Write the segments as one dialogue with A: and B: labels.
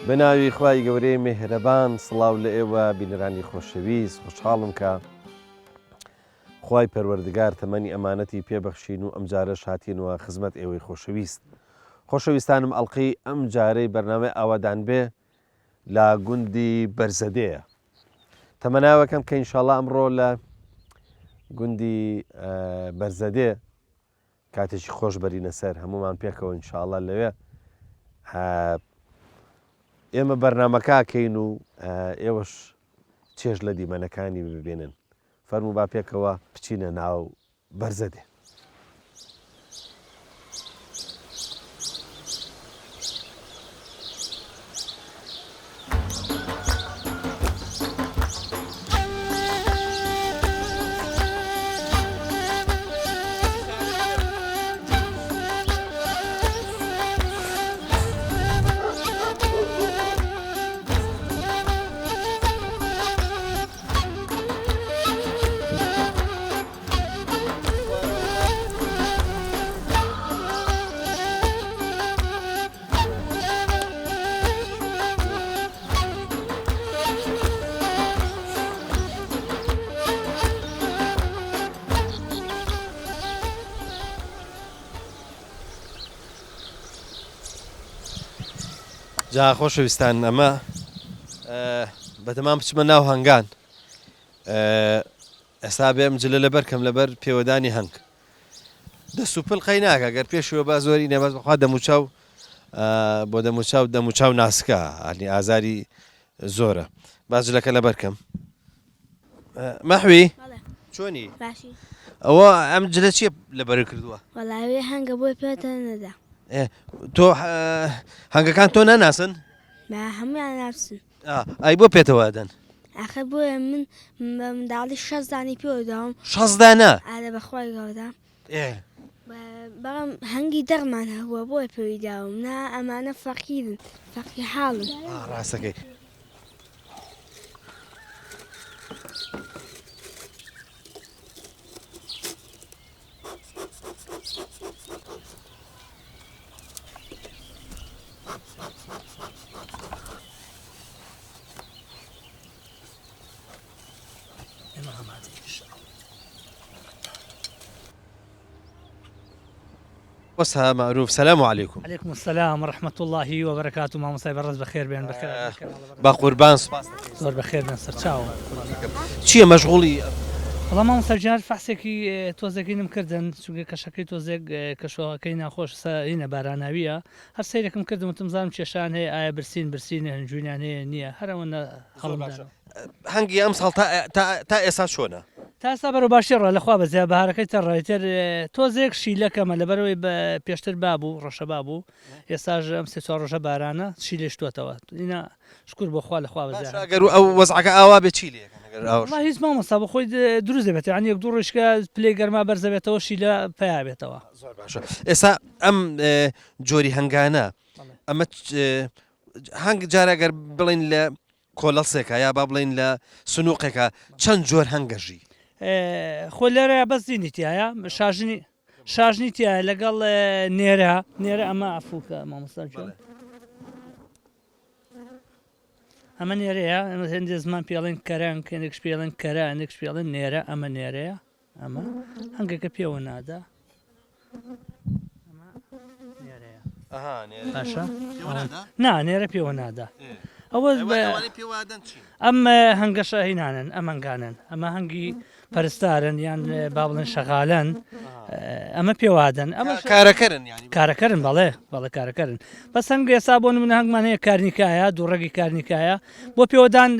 A: بەناوی خوای گەورەی مێهرەبان سڵاو لە ئێوە بینەرانی خۆشەویست خوشحاڵم کە خوای پەروەردگار تەمەنی ئەمانەتی پێبەخشین و ئەم جارەش هاتینەوە خزمەت ئێوەی خۆشەویست. خۆشەویستانم ئەڵقی ئەم جارەی بەرنامەی ئاوادان بێ لە گوندی بەرزەدەیە. تەمەناوەکەم کە ئینشاڵڵا ئەمڕۆ لە گوندی بەرزەدێ کاتێکی خۆش بەرینە سەر هەمومان پێکەوە ئینشاڵڵا لەوێ ئێمە بەرنمەکەکەین و ئێوەش چێژ لە دیمەنەکانی ببێنن. فەرموو با پێکەوە بچینە ناو بەرزەدێ. جا خۆشەویستان ئەمە بەتەمان بچمە ناو هەنگان. ئێستا بێم جلە لەبەر کەم لەبەر پێوەدانی هەنگ دەست و پڵ قەی ناکە گەر پێشەوە با زۆری نێبەز بخوا دەموچاو بۆ دەموچاو ناسکە هەنی ئازاری زۆرە. با جلەکە لەبەر کەم مەحوی چۆنی ئەوە ئەم جلە چیە لەبەر کردووە؟
B: وەڵاوی هەنگە بۆی پێتە نەدا.
A: تۆ هەنگەکان تۆ ناناسن؟
B: با هەمویان ناسن.
A: ئای بۆ پێتەوادەن؟
B: ئاخە بۆیە من بە منداڵی 6 دانی پێوەداوم.
A: 6 دانە؟
B: ئارە بەخوای گەورە بەڵام هەنگی دەغمان هەبووە بۆی پێوی داوم. نا ئەمانە فەقیرن فەقی حاڵن.
A: ڕاستەکەی وسها معروف. السلام عليكم.
C: عليكم السلام ورحمة الله وبركاته. ما مصيب الرز بخير بين بخير.
A: بقربان سباس.
C: زور بخير بين سرچاو.
A: چیە مەشغوڵی؟
C: والله ما مستجار فحسێکی تۆزێکی کردن چونکە کەشەکەی تۆزێک کەشۆەکەی ناخۆش سەینە باراناویە هەر سەیرێکم کردم وتمزانم کێشان هەیە ئایا برسینە هەنجوینیان هەیە نییە هەرەوەنە هەڵم
A: هەنگی ئەم ساڵ تا ئێستا چۆنە؟
C: تا ئێستا بەرەو باشی ڕە لەخوا بەزیاد بەهارەکەی تەڕایتر تۆزێک شیلەکەمە لەبەرەوەی بە پێشتر بابوو ڕەشە بابوو ئێستاژ ئەم سێ چوار ڕۆژە بارانە شی لێشتوتەوە ئینە شکر بۆخوا لەخوا بەزیاد
A: گەر ئەو وەزعەکە ئاوا بێ چی لێ
C: هیچ مامۆستا بە خۆی دروست دەبێت یعنی یەک دوو ڕۆژکە پلەی گەرما بەرزەبێتەوە شیلە پیا بێتەوە.
A: زۆر باشە. ئێستا ئەم جۆری هەنگانە ئەمە هەنگ جارەگەر بڵین لە کۆلەسێکە یا با بڵین لە سنووقێکە چەند جۆر هەنگەژی؟
C: خۆ لێرە بەزینی تایە شاژنی تایە لەگەڵ نێرە ئەمە ئەفوکە مامۆستا ئەمە نێرەیە ئەمە هەندێک زمان پێڵێن کەران کەنێکش پێڵێن کەرە ئەنێکش پێڵێن نێرە ئەمە نێرەیە ئەمە هەنگەکە پێوە نادا باشە نا نێرە پێوە نادا ئەوە ئەم هەنگەشە هینانن ئەمەنگانن ئەمە هەنگی پەرستارن یان با بڵێن شەغالەن ئەمە پێوادن ئەمە کارەکەرن بەڵێ کارەکەرن بەس هەنگ ئێستا بۆ من هەنگمان هەیە کارنیکایە دووڕێگی کارنیکایە بۆ پێوەدان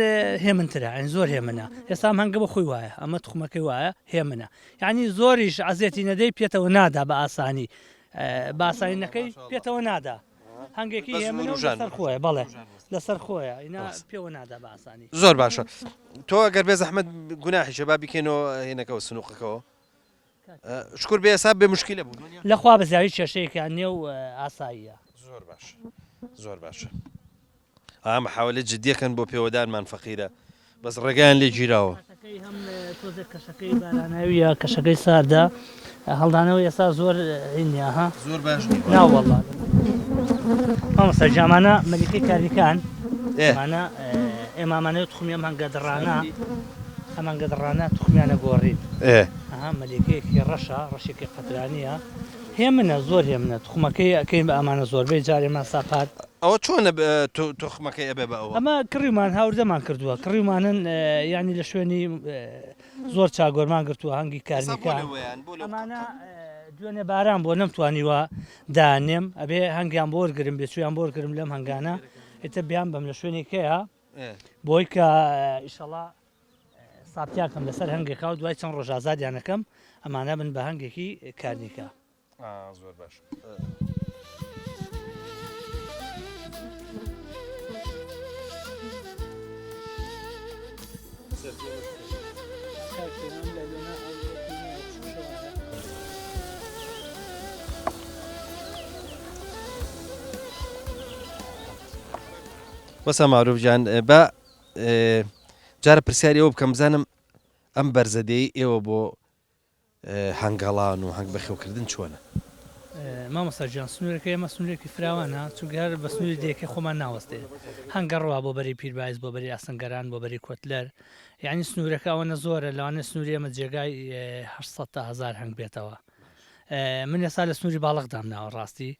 C: هێمنترە ئەین زۆر هێمنە ئێستا هەنگە بە خۆی وایە ئەمە توخمەکەی وایە هێمنە یعنی زۆریش عەزیەتی نەدەی پێێتەوە نادا بە ئاسانی باساینەکەی پێێتەوە نادا هەنگێکی هێمنە لەسەر خۆیە بەڵێ لەسەر خۆیە ئینا پێوە نادا بە ئاسانی.
A: زۆر باشە. تۆ ئەگەر بێ زەحمەت گوناحیشە با بیکەنەوە هێنەکەەوە سنووقەکەەوە شکر بێ ئێستا بێ مشکلە بوو
C: لەخوا بەزاوی کێشەیەکیان نێو ئاساییە.
A: زۆر باش زۆر باشە. ئەمە حاولە جدیەکەن بۆ پێوەدانمان فەقیرە بەس ڕێگەیان لێ گیراوە.
C: هەم تۆزێک کەشەکەی باراناویە کەشەکەی ساردا هەڵدانەوە ئێستا زۆر هینیە ها
A: زۆر باش
C: ناوەڵڵا مامۆستا جامانە مەلیکەی کارنیکان ئەمانە ئێمامانەوە تخمی ئەمان گەدڕانە تخمیانە گۆڕین مەلێکەیەکی ڕەشێکی قەترانیە هێ منە زۆر هێ منە تخمەکەی ئەەکەین بە ئەمانە زۆربەی جارێمان ساپات
A: ئەوە چۆنە تخمەکەی ئەبێ بە ئەوە
C: ئەمە کڕیمان هاوردەمان کردووە کڕیمانن ینی لە شوێنی زۆر چاگۆرمان گرتووە هەنگی کارنیکان ئەمانە دوێنێ باران بۆ نەمتوانیوە دانێم ئەبێ هەنگیان بۆ وەرگرم بێچویان بۆ وەرگرم لەم هەنگانە ئێتە بیان بەم لە شوێنێکەیە بۆی کە ئیشەڵا ساپتیاکەم لەسەر هەنگێکا و دوای چەند ڕۆژ ئازادیانەکەم ئەمانە بن بە هەنگێکی کارنیکە
A: زۆر باش وەسا معروفجان بە جارە پرسیاری ئەوە بکەم بزانم ئەم بەرزەدەی ئێوە بۆ هەنگەڵان و هەنگ بەخێوکردن چۆنە
C: مامۆستاجیان سنوورەکە ئێمە سنوورێکی فراوانە چونکە هەر بە سنووری دەیەکەی خۆمان ناوەستێ هەنگەڕوا بۆ بەری پیربایز بۆ بەری ئاسنگەران بۆ بەری کۆتلەر یعنی سنوورەکە ئەوەنە زۆرە لەوانە سنووری ئەمە جێگای 800 تا 1000 هەنگ بێتەوە من ێستا لە سنووری باڵغدام ناوە ڕاستی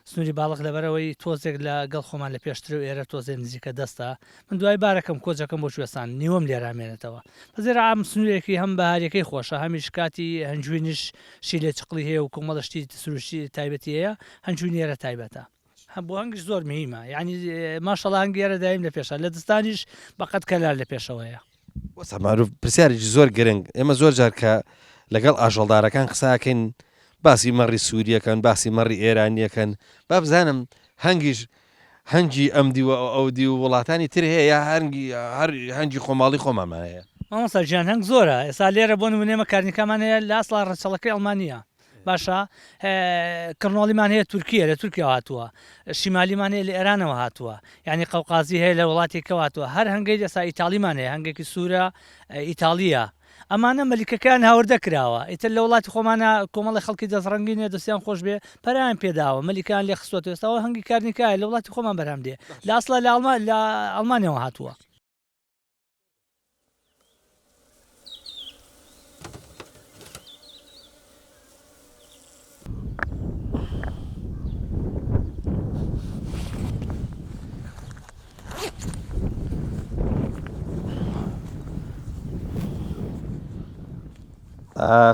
C: سنووری باڵغ لەبەرەوەی تۆزێک لە گەڵ خۆمان لە پێشتر و ئێرە تۆزێ نزیکە دەستە من دوای بارەکەم کۆچەکەم بۆ کوێستان نیوەم لێرامێنێتەوە بەزێرە ئام سنوورێکی هەم بەهارەکەی خۆشە هەمیش کاتی هەنجوینش شی لێ چقلی هەیە و کۆمەڵشتی سروشتی تایبەتی هەیە هەنجوین ئێرە تایبەتە بۆ هەنگش زۆر مهمە یعنی ماشەڵا هەنگی ئێرە دایم لە پێشە لە دستانیش بەقەت کەلار لە پێشەوەیە
A: وەسا معروف پرسیارێکی زۆر گرنگ ئێمە زۆر جار کە لەگەڵ ئاژەڵدارەکان قساکەین باسی مەڕی سووریەکەن باسی مەڕی ئێرانیەکەن با بزانم هەنگی ئەمدی و ئەودی و وڵاتانی تر هەیە هەنگی خۆماڵی خۆمانمان هەیە
C: مامۆستا گیان هەنگ زۆرە ئێستا لێرە بۆ نمونێمە کارنیکامان هەیە لە ئاسڵا ڕەچەڵەکەی ئەڵمانیا باشە کڕنۆڵیمان هەیە تورکیە لە تورکیا هاتووە شیمالیمان هەیە لە ئێرانەوە هاتووە یعنی قەوقازی هەیە لە وڵاتێکەوە هاتووە هەر هەنگەی ئێستا ئیتالیمان هەیە هەنگێکی سوورە ئیتالیە ئەمانە مەلیکەکان هاوردە کراوە ئیتر لە وڵاتی خۆمانە کۆمەڵی خەڵکی دەستڕەنگینێ دەستیان خۆش بێ پەرایان پێداوە مەلیکان لێ خستوە ئێستاەوە هەنگی کارنیکایە لە وڵاتی خۆمان بەرام دێ لە ئاسڵا لە ئەڵمانیەوە هاتووە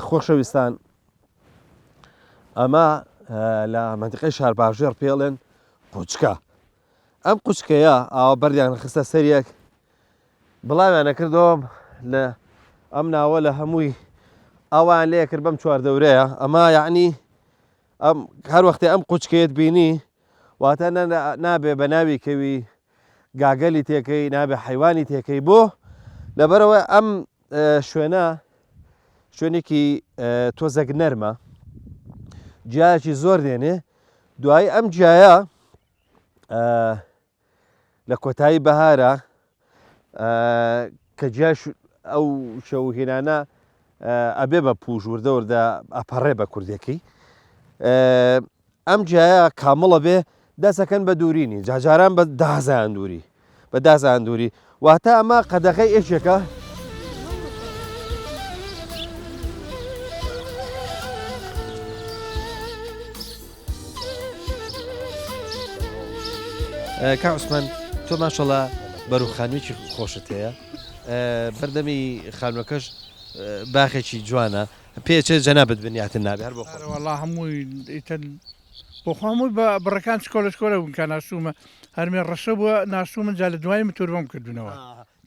A: خۆشەویستان ئەمە لە منتیقەی شارباژێر پێڵێن قوچکە ئەم قوچکەیە ئاوا بەردیان خستە سەریەک بڵاویانە کردەوە لە ئەم ناوە لە هەمووی ئەوان لێ کرد بەم چواردەورەیە ئەمە یعنی ئەم هەر وەختێ ئەم قوچکەیەت بینی واتە نابێ بە ناوی کەوی گاگەلی تێکەی نابێ حیوانی تێکەی بۆ لەبەرەوە ئەم شوێنە شوێنێکی تۆزەک نەرمە جیایەکی زۆر دێنێ دوایی ئەم جیایە لە کۆتایی بەهارە کە جیاش ئەو شەوهێنانە ئەبێ بە پوژوردە وردە ئەپەڕێ بە کوردەکەی ئەم جیایە کامڵە بێ دەسەکەن بە دوورینی جاجاران بە دازان دووری بە دازان دووری واتە ئەمە قەدەغەی ئێشێکە کا عوسمان تۆ ماشەڵا بەروخانوویکی خۆشت هەیە بەردەمی خانووەکەش باخێکی جوانە پێچێت جەنابەت بنیاتن نابێ هەر بۆ
D: وەڵا هەمووی بۆ هەمووی بە بڕەکان شکۆلە بوون کە ناسوومە هەرمێ ڕەشە بووە ناسوومن جا لە دوای متوربەم کردوونەوە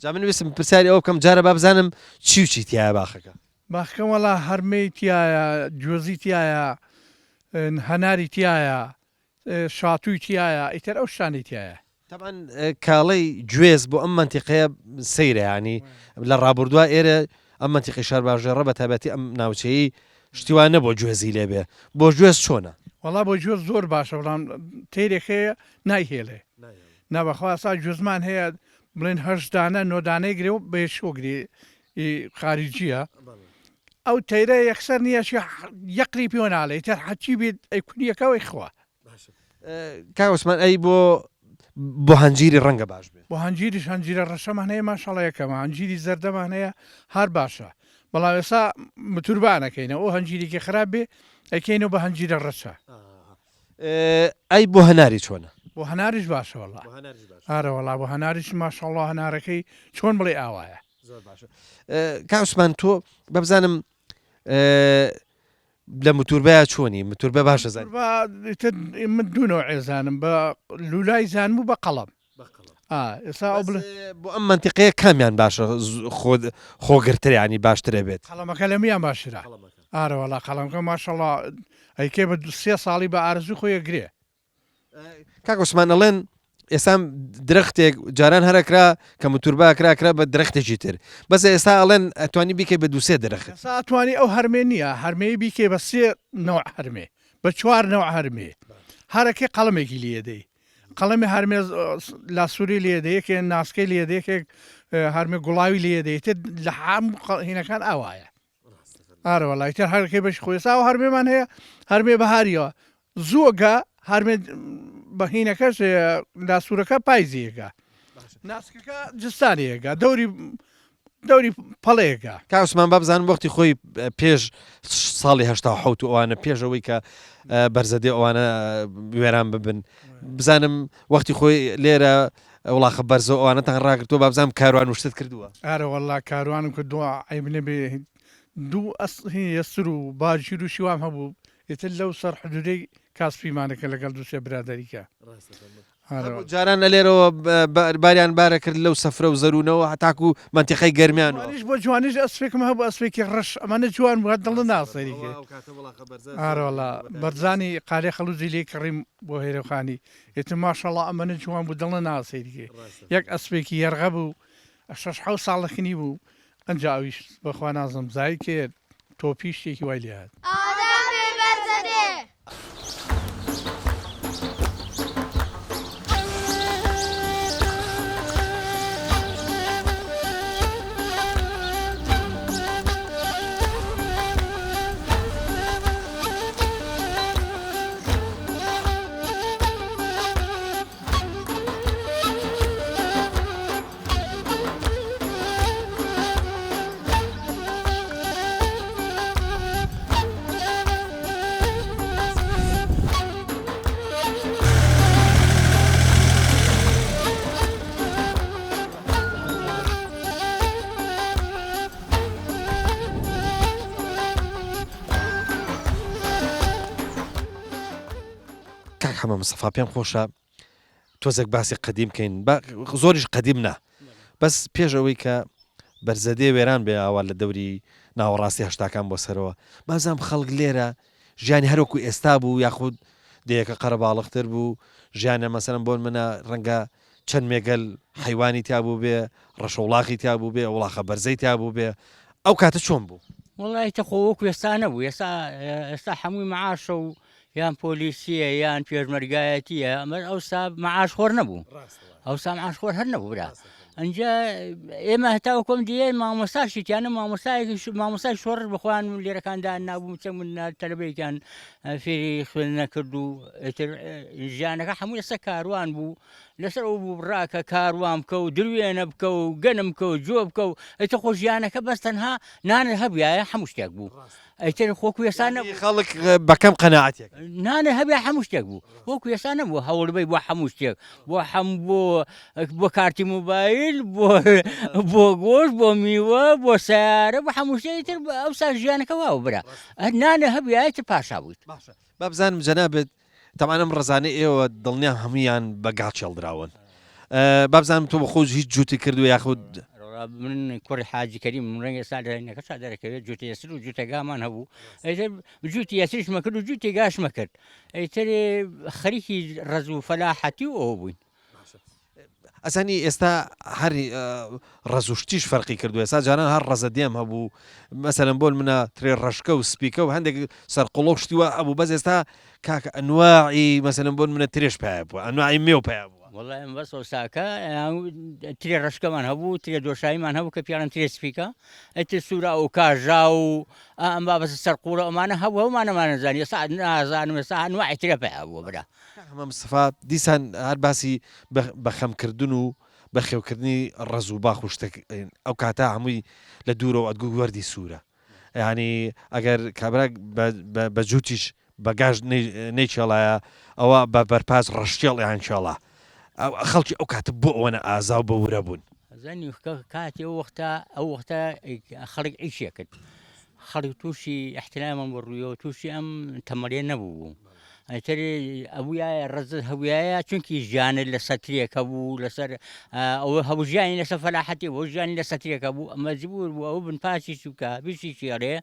A: جا من ویستم پرسیاری ئەو بکەم جارە با بزانم چی و چی تایە باخەکە
D: باخەکە وەڵا هەرمەی تایە جۆزی تایە هەناری تایە شاتووی تایە ئیتر ئەو شانی تایە
A: طبعا کاڵەی گوێز بۆ ئەم منتیقەیە سەیرە ینی لە ڕابردووە ئێرە ئەم منتیقی شارباژێڕە بە تایبەتی ئەم ناوچەیی شتیوانە بۆ گوێزی لێبێ بۆ گوێز چۆنە
D: وەڵا بۆ گوێز زۆر باشە بەڵام تێرێک هەیە نایهێڵێ نەبەخواسا گوێزمان هەیە بڵێن هەشدانە نۆدانەی گرێ و بێشۆگری خارجیە ئەو تەیرە یەکسەر نییە یەقری پێوە ناڵێ تەر حەچی بێت ئەیکونیەکەوەی خوا
A: کا عوسمان ئەی بۆ هەنجیری ڕەنگە باش بێت
D: بۆ هەنجیریش هەنجیرە ڕەشەمان هەیە ماشەڵە یەکەمە هەنجیری زەردەمان هەیە هەر باشە بەڵام ئێستا متوربانەکەینە ئەو هەنجیرێکی خراپ بێ ئەکەینەوە بە هەنجیرە ڕەچە
A: ئەی بۆ هەناری چۆنە
D: بۆ هەناریش باشەوەڵا ئارەوەڵا بۆ هەناریش ماشەڵڵا هەنارەکەی چۆن بڵێ ئاوایە
A: کاوسمان تۆ بەبزانم لە متوربەیە چۆنی متوربە باشە زانانی
D: من دوونەوە ئێزانم بە لولای زانم و بە قەڵم ئێستا ئەو بڵێ
A: بۆ ئەم منتیقەیە کامیان باشە خۆگرترانی باشترە بێت
D: قەڵەمەکە لە میان باشرا ئارەوەڵا قەڵەمەکە ماشەڵڵا ئەیکێ بە 3 ساڵی بە ئارزوو خۆی گرێ
A: کاکۆسمان ئەڵێن ئێسام درەختێک جاران هەرەکرا کە متورباکراکرا بە درەختێکی تر بەس ئێستا ئەڵێن ئەتوانی بیکەی بە 2 درەخت
D: ساتوانی ئەو هەرمێ نییە هەرمەی بیکێ بە 3 نوع هەرمێ بە 4 نوع هەرمێ هەرەکەی قەڵمێکی لێدەی قەڵەمی هەرمێ لاسووری لێدەیەکێ ناسکەی لێدەیەکێک هەرمێ گوڵاوی لێدەیتر لە هەموو هینەکان ئاوایە ئارەوەڵای تر هەرکەی بەش خۆی سا و هەرمێمان هەیە هەرمێ بەهاریەوە زووەگە هەرمێ بەهینەکەش لاسوورەکە پایزیەکە ناسکەکە جستانیەکە دەوری پەڵەیەکە
A: کاوسمان بابزانم وەختی خۆی پێش ساڵی هەشتا حوت ئەوانە پێشەوەی کە بەرزەدێ ئەوانە وێران ببن بزانم وەختی خۆی لێرە وڵاخە بەرزە ئەوانە تەن ڕاگرتووە بابزانم کاروان وشتت کردووە
D: ئارەوەڵا کاروانم کردووە ئەیبنێ بێ دوو ئەسر و باژیر و شیوام هەبوو ئێتر لەو سەر حدودەی کاسپیمانەکە لەگەڵ دووسێ برادەریکە
A: جاران لە لێرەوە باریان بارە کرد لەو سەفرە و زەرونەوە هەتاکو منتیقەی گەرمیانش
D: بۆ جوانیش ئەسپێکم هەبوو ئەسپێکی ڕەش ئەمانە جوان بوو دڵ ناسەریکە ئارەوەڵا بەرزانی قالێ خەلوزی لێ کڕیم بۆ هێرەخانی ئێتر ماشەڵڵا ئەمەنە جوان بوو دڵە ناسەریکە یەک ئەسپێکی یەرغە بوو 6 ساڵەخنی بوو ئەنجاویش بەخوا نازم زای کرد تۆپی شتێکی وای لێ هات
A: حەمە مستەفا پێم خۆشە تۆزێک باسی قەدیم کەین زۆریش قەدیم نا بەس پێشەوەی کە بەرزەدێ وێران بێ ئاوا لە دەوری ناوەڕاستی هەشتاکان بۆ سەرەوە بازام خەڵک لێرە ژیانی هەروەکو ئێستا بوو یاخود دەیەکە قەرەباڵغتر بوو ژیانە مەسەرم بۆن منە ڕەنگە چەند مێگەل حیوانی تیا بوو بێ ڕەشەوڵاقی تیا بوو بێ وڵاخە بەرزەی تیا بوو بێ ئەو کاتە چۆن بوو
E: وڵی تەخۆوەکو ئێستا نەبوو ئێستا هەمووی معاشە و یان پۆلیسیە یان پێشمەرگایەتیە ئەمە ئەوسا معاش خۆر نەبوو ئەوسا معاش خۆر هەر نەبوو برا ئەنجا ئێمە هەتاوە کۆم دیێ مامۆستاشیتیانە مامۆسای شۆڕ بخوان لێرەکاندا نابوو چەند تەلەبەیەکیان فێری خوێن نەکرد و ژیانەکە هەموو ئێستا کاروان بوو لەسەر ئەو بوو ڕاکە کاروان بکە و دروێنە بکە و گەنم بکە و جۆ بکە و ئەیتە خۆ ژیانەکە بەس تەنها نانە هەبیایە هەموو شتێک بوو ئەیتر خۆکو ێسانە
A: خەڵک بەکەم قەناعەتێک
E: نانە هەبیا هەموو شتێک بوو وەکو ێستا نەبوو هەوڵبەی بۆ هەموو شتێک بۆ کارتی موبایل بۆ گۆشت بۆ میوە بۆ سیارە بۆ هەموو شتێتر ئەوسا ژیانەکە واوە برا نانە هەبیایەتر پاشا بوویت
A: بابزانم جەنابێت تەمانم ڕزانێ ئێوە دڵنیان هەمویان بەگاڵ چێڵدراون بابزانم تۆ بە خۆش هیچ جووتی کردو یاخود
E: من کوڕی حاجی کەریم ڕەنگە ئێستا لەێنەکەشا دەرەکەوێت جووتە یەسر و جووتەگامان هەبوو ئەیتر جووتی یەسریشمە کرد و جووتی گاشمە کرد ئەیتر خەریکی ڕز و فەلاحەتی و ئەوە بووین
A: ئەزانی ئێستا هەر ڕەزوشتیش فەرقی کردو ئێستا جاران هەر ڕەزە دێم هەبوو مەسەلەن بۆن منە ترێ ڕەشکە و سپیکە و هەندێک سەرقڵۆ شتیوە هەبوو بەس ئێستا کاکە ئەنواعی مەسەلەن بۆن منە ترێش پایە بووە ئەنواعی مێو پیا بووە
E: والله بس وساكا تري رشكمان هبو تري دوشاي مان هبو كبيان تري سبيكا السورة أو كاجاو أما بس السرقورة ما أنا هبو ما أنا ما نزاني ساعد نازان مساعد نوع تري بهبو برا
A: مصطفى دیسان هەر باسی بەخەمکردن و بەخێوکردنی ڕز و باخ و شتێک ئەو کاتە هەمووی لە دوورەوە ئەتگو وەردی سوورە ینی ئەگەر کابراک بە جووتیش بەگاژ نەیچێڵایە ئەوە بە بەرپاس ڕەشتێڵ یانچێڵە خەڵکی ئەو کاتە بۆ ئەوەنە ئازا و بەورە بوون
E: زاني كاتي وقتا خلق عيشي كد خلق توشي احتلاما بالريو توشي ام تمرين نبو ترى ابويا الرزق هويايا چونكي جاني لستريك ابو لسر او هبو جاني لسفلاحتي وجاني لستريك ابو مجبور ابو بن باشي شبكا بيشي شيري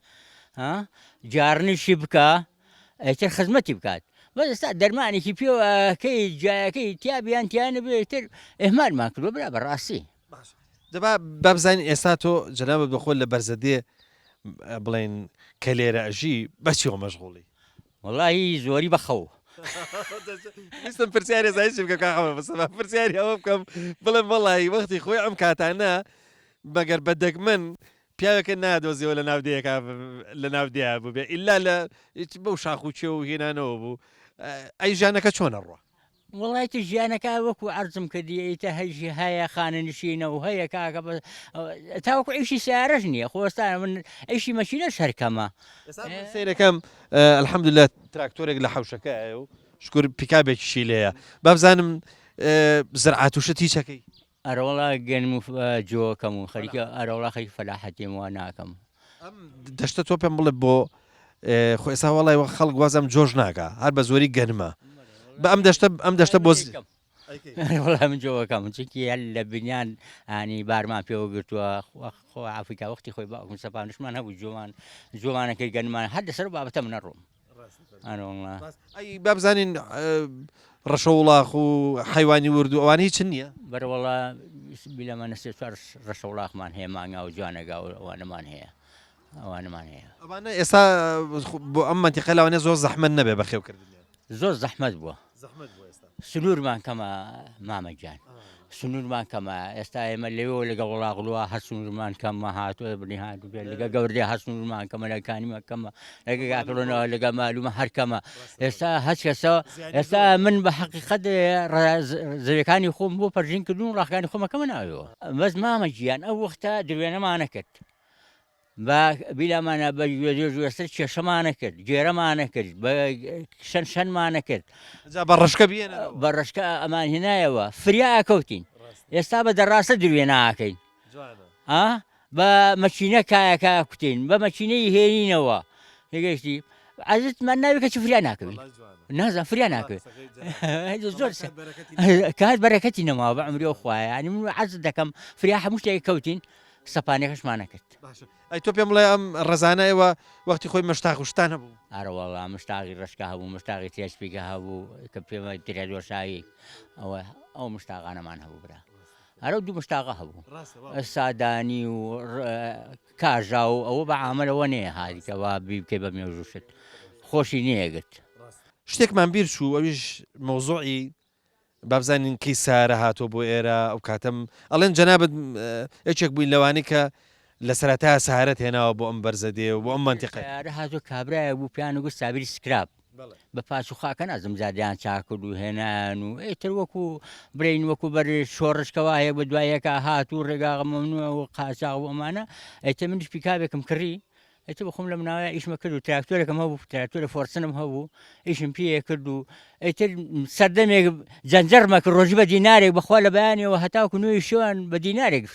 E: ها جارني شبكا ترى خدمتي بكات بس درماني كي بيو كي تيابي انت انا بيتر اهمال ماكلو بلا براسي
A: دەبا بابزانین ئێستا تۆ جەنابەت بەخۆ لە بەرزەدێ بڵێن کە لێرە ئەژی بەچیەوە مەشغوڵی
E: والله زوري بخو
A: ویستم پرسیاری زایشی بکەم کاخەوە بەسەبا پرسیاری ئەوە بکەم بڵێم وەڵی وەختی خۆی ئەم کاتانە مەگەر بە دەگمەن پیاوێکە نادۆزیەوە لە ناودەیە بوو بێ ئیلا لە بەو شاخ و چێ و هێنانەوە بوو ئەی ژانەکە چۆنە ڕوە
E: والله تجيانك وكو عرضم كدي تهجي هيا خان نشينا وهيا كاكا بس تاوكو عيشي سارجني اخو استانا من عيشي ماشينا شركما
A: سيرة كم الحمد لله تراكتورك لحوشكا شكر بيكابك شيليا بابزانم زرعات وشتي شكي
E: ارى والله جن جو كم خليك ارى والله خليك فلاحتي وانا كم
A: دشت تو بهم بڵێ بۆ خۆ ئێستا وەڵی خەڵک وازم جۆش ناکە هەر بە زۆری گەنمە بە ئەم دەشتە بۆ
E: والله من جوا كم تشكي هلا بنيان يعني بار ما فيه قلت خو عافيك وقتي خوي باكم سبانش ما هو جوان كي كان ما حد سر بابته من الروم انا والله
A: اي باب زانين رشولاخ وحيواني وردو اواني تشنيا
E: بر والله بلا ما نسيت رشولاخ ما هي ما او جانا وانا ما هي وانا ما هي
A: انا اسا اما انتقال وانا زوز زحمه نبي بخيو كردني
E: زوز زحمه بو
A: زحمه بو
E: سنور ما كما ما مجان سنور ما كما استايم اللي هو اللي قبل اغلوا حسنور ما كما هاتو بنهايه اللي قبل حسنور ما كما كان ما كما لقى قاتلونا لقى مالو ما هر كما استا هسه استا من بحقيقه زي كان يخوم بو فرجين كدون راح كان يخوم كمان ايوه بس ما مجيان او وقتها درينا ما نكت بلا ما انا بجوج سرچ ما نكت جيره ما نكت شن ما نكت
A: برشك بينا
E: برشك امان هنايا فريا كوتين يستاب دراسه درينا كاين ها بمشينا كايا كوتين بمشيني هينينوا هيجي عزت ما نبي كشوف فريا ناكل نازل فريا ناكل هذا زور كانت بركتنا ما بعمري اخويا يعني من عزت كم فريا مش كوتين سبانيكش ما نكت
A: اي تو بيم لا الرزانه ايوا وقت خوي مشتاق وشتان ابو
E: ارى والله مشتاق رشكه ابو مشتاق تيسبيكه ابو كبي ما تريد وشاي او مشتاق انا ما ابو برا ارى دو مشتاق ابو الساداني وكاجاو او بعمل وني هذه كبابي كيف بيوجوشت خوشي نيقت
A: شتێک مان بیر چوو ئەویش مۆزوعی بابزانین کەی سارە هاتۆ بۆ ئێرە ئەو کاتەم ئەڵێن جەنابەت یەکێک بووین لەوانی کە لە سەرەتا سەهارەت هێناوە بۆ ئەم بەرزەدێ و بۆ ئەم مەنتیقەیە
E: هاتۆ کابرایە بوو پێیان گوت سابری سکراب بە پاش و خاکە نازم زادیان چاکرد و هێنان و ئێتر وەکو برین وەکو بەر شۆڕشکەوە هەیە بە دوایەکە هات و ڕێگا مەمنووە و قاچاق و ئەمانە ئەیتە منیش پیکابێکم کڕی ئەتە بخۆم لە مناوە ئیشمە کرد و تراکتۆرێکم هەبوو تراکتۆرە فۆرسنم هەبوو ئیشم پێ کرد و ئیتر سەردەمێک جەنجەرمە کرد ڕۆژی بە دینارێک بەخوا لە بەیانیەوە هەتاوکو نوێی شوان بە دینارێک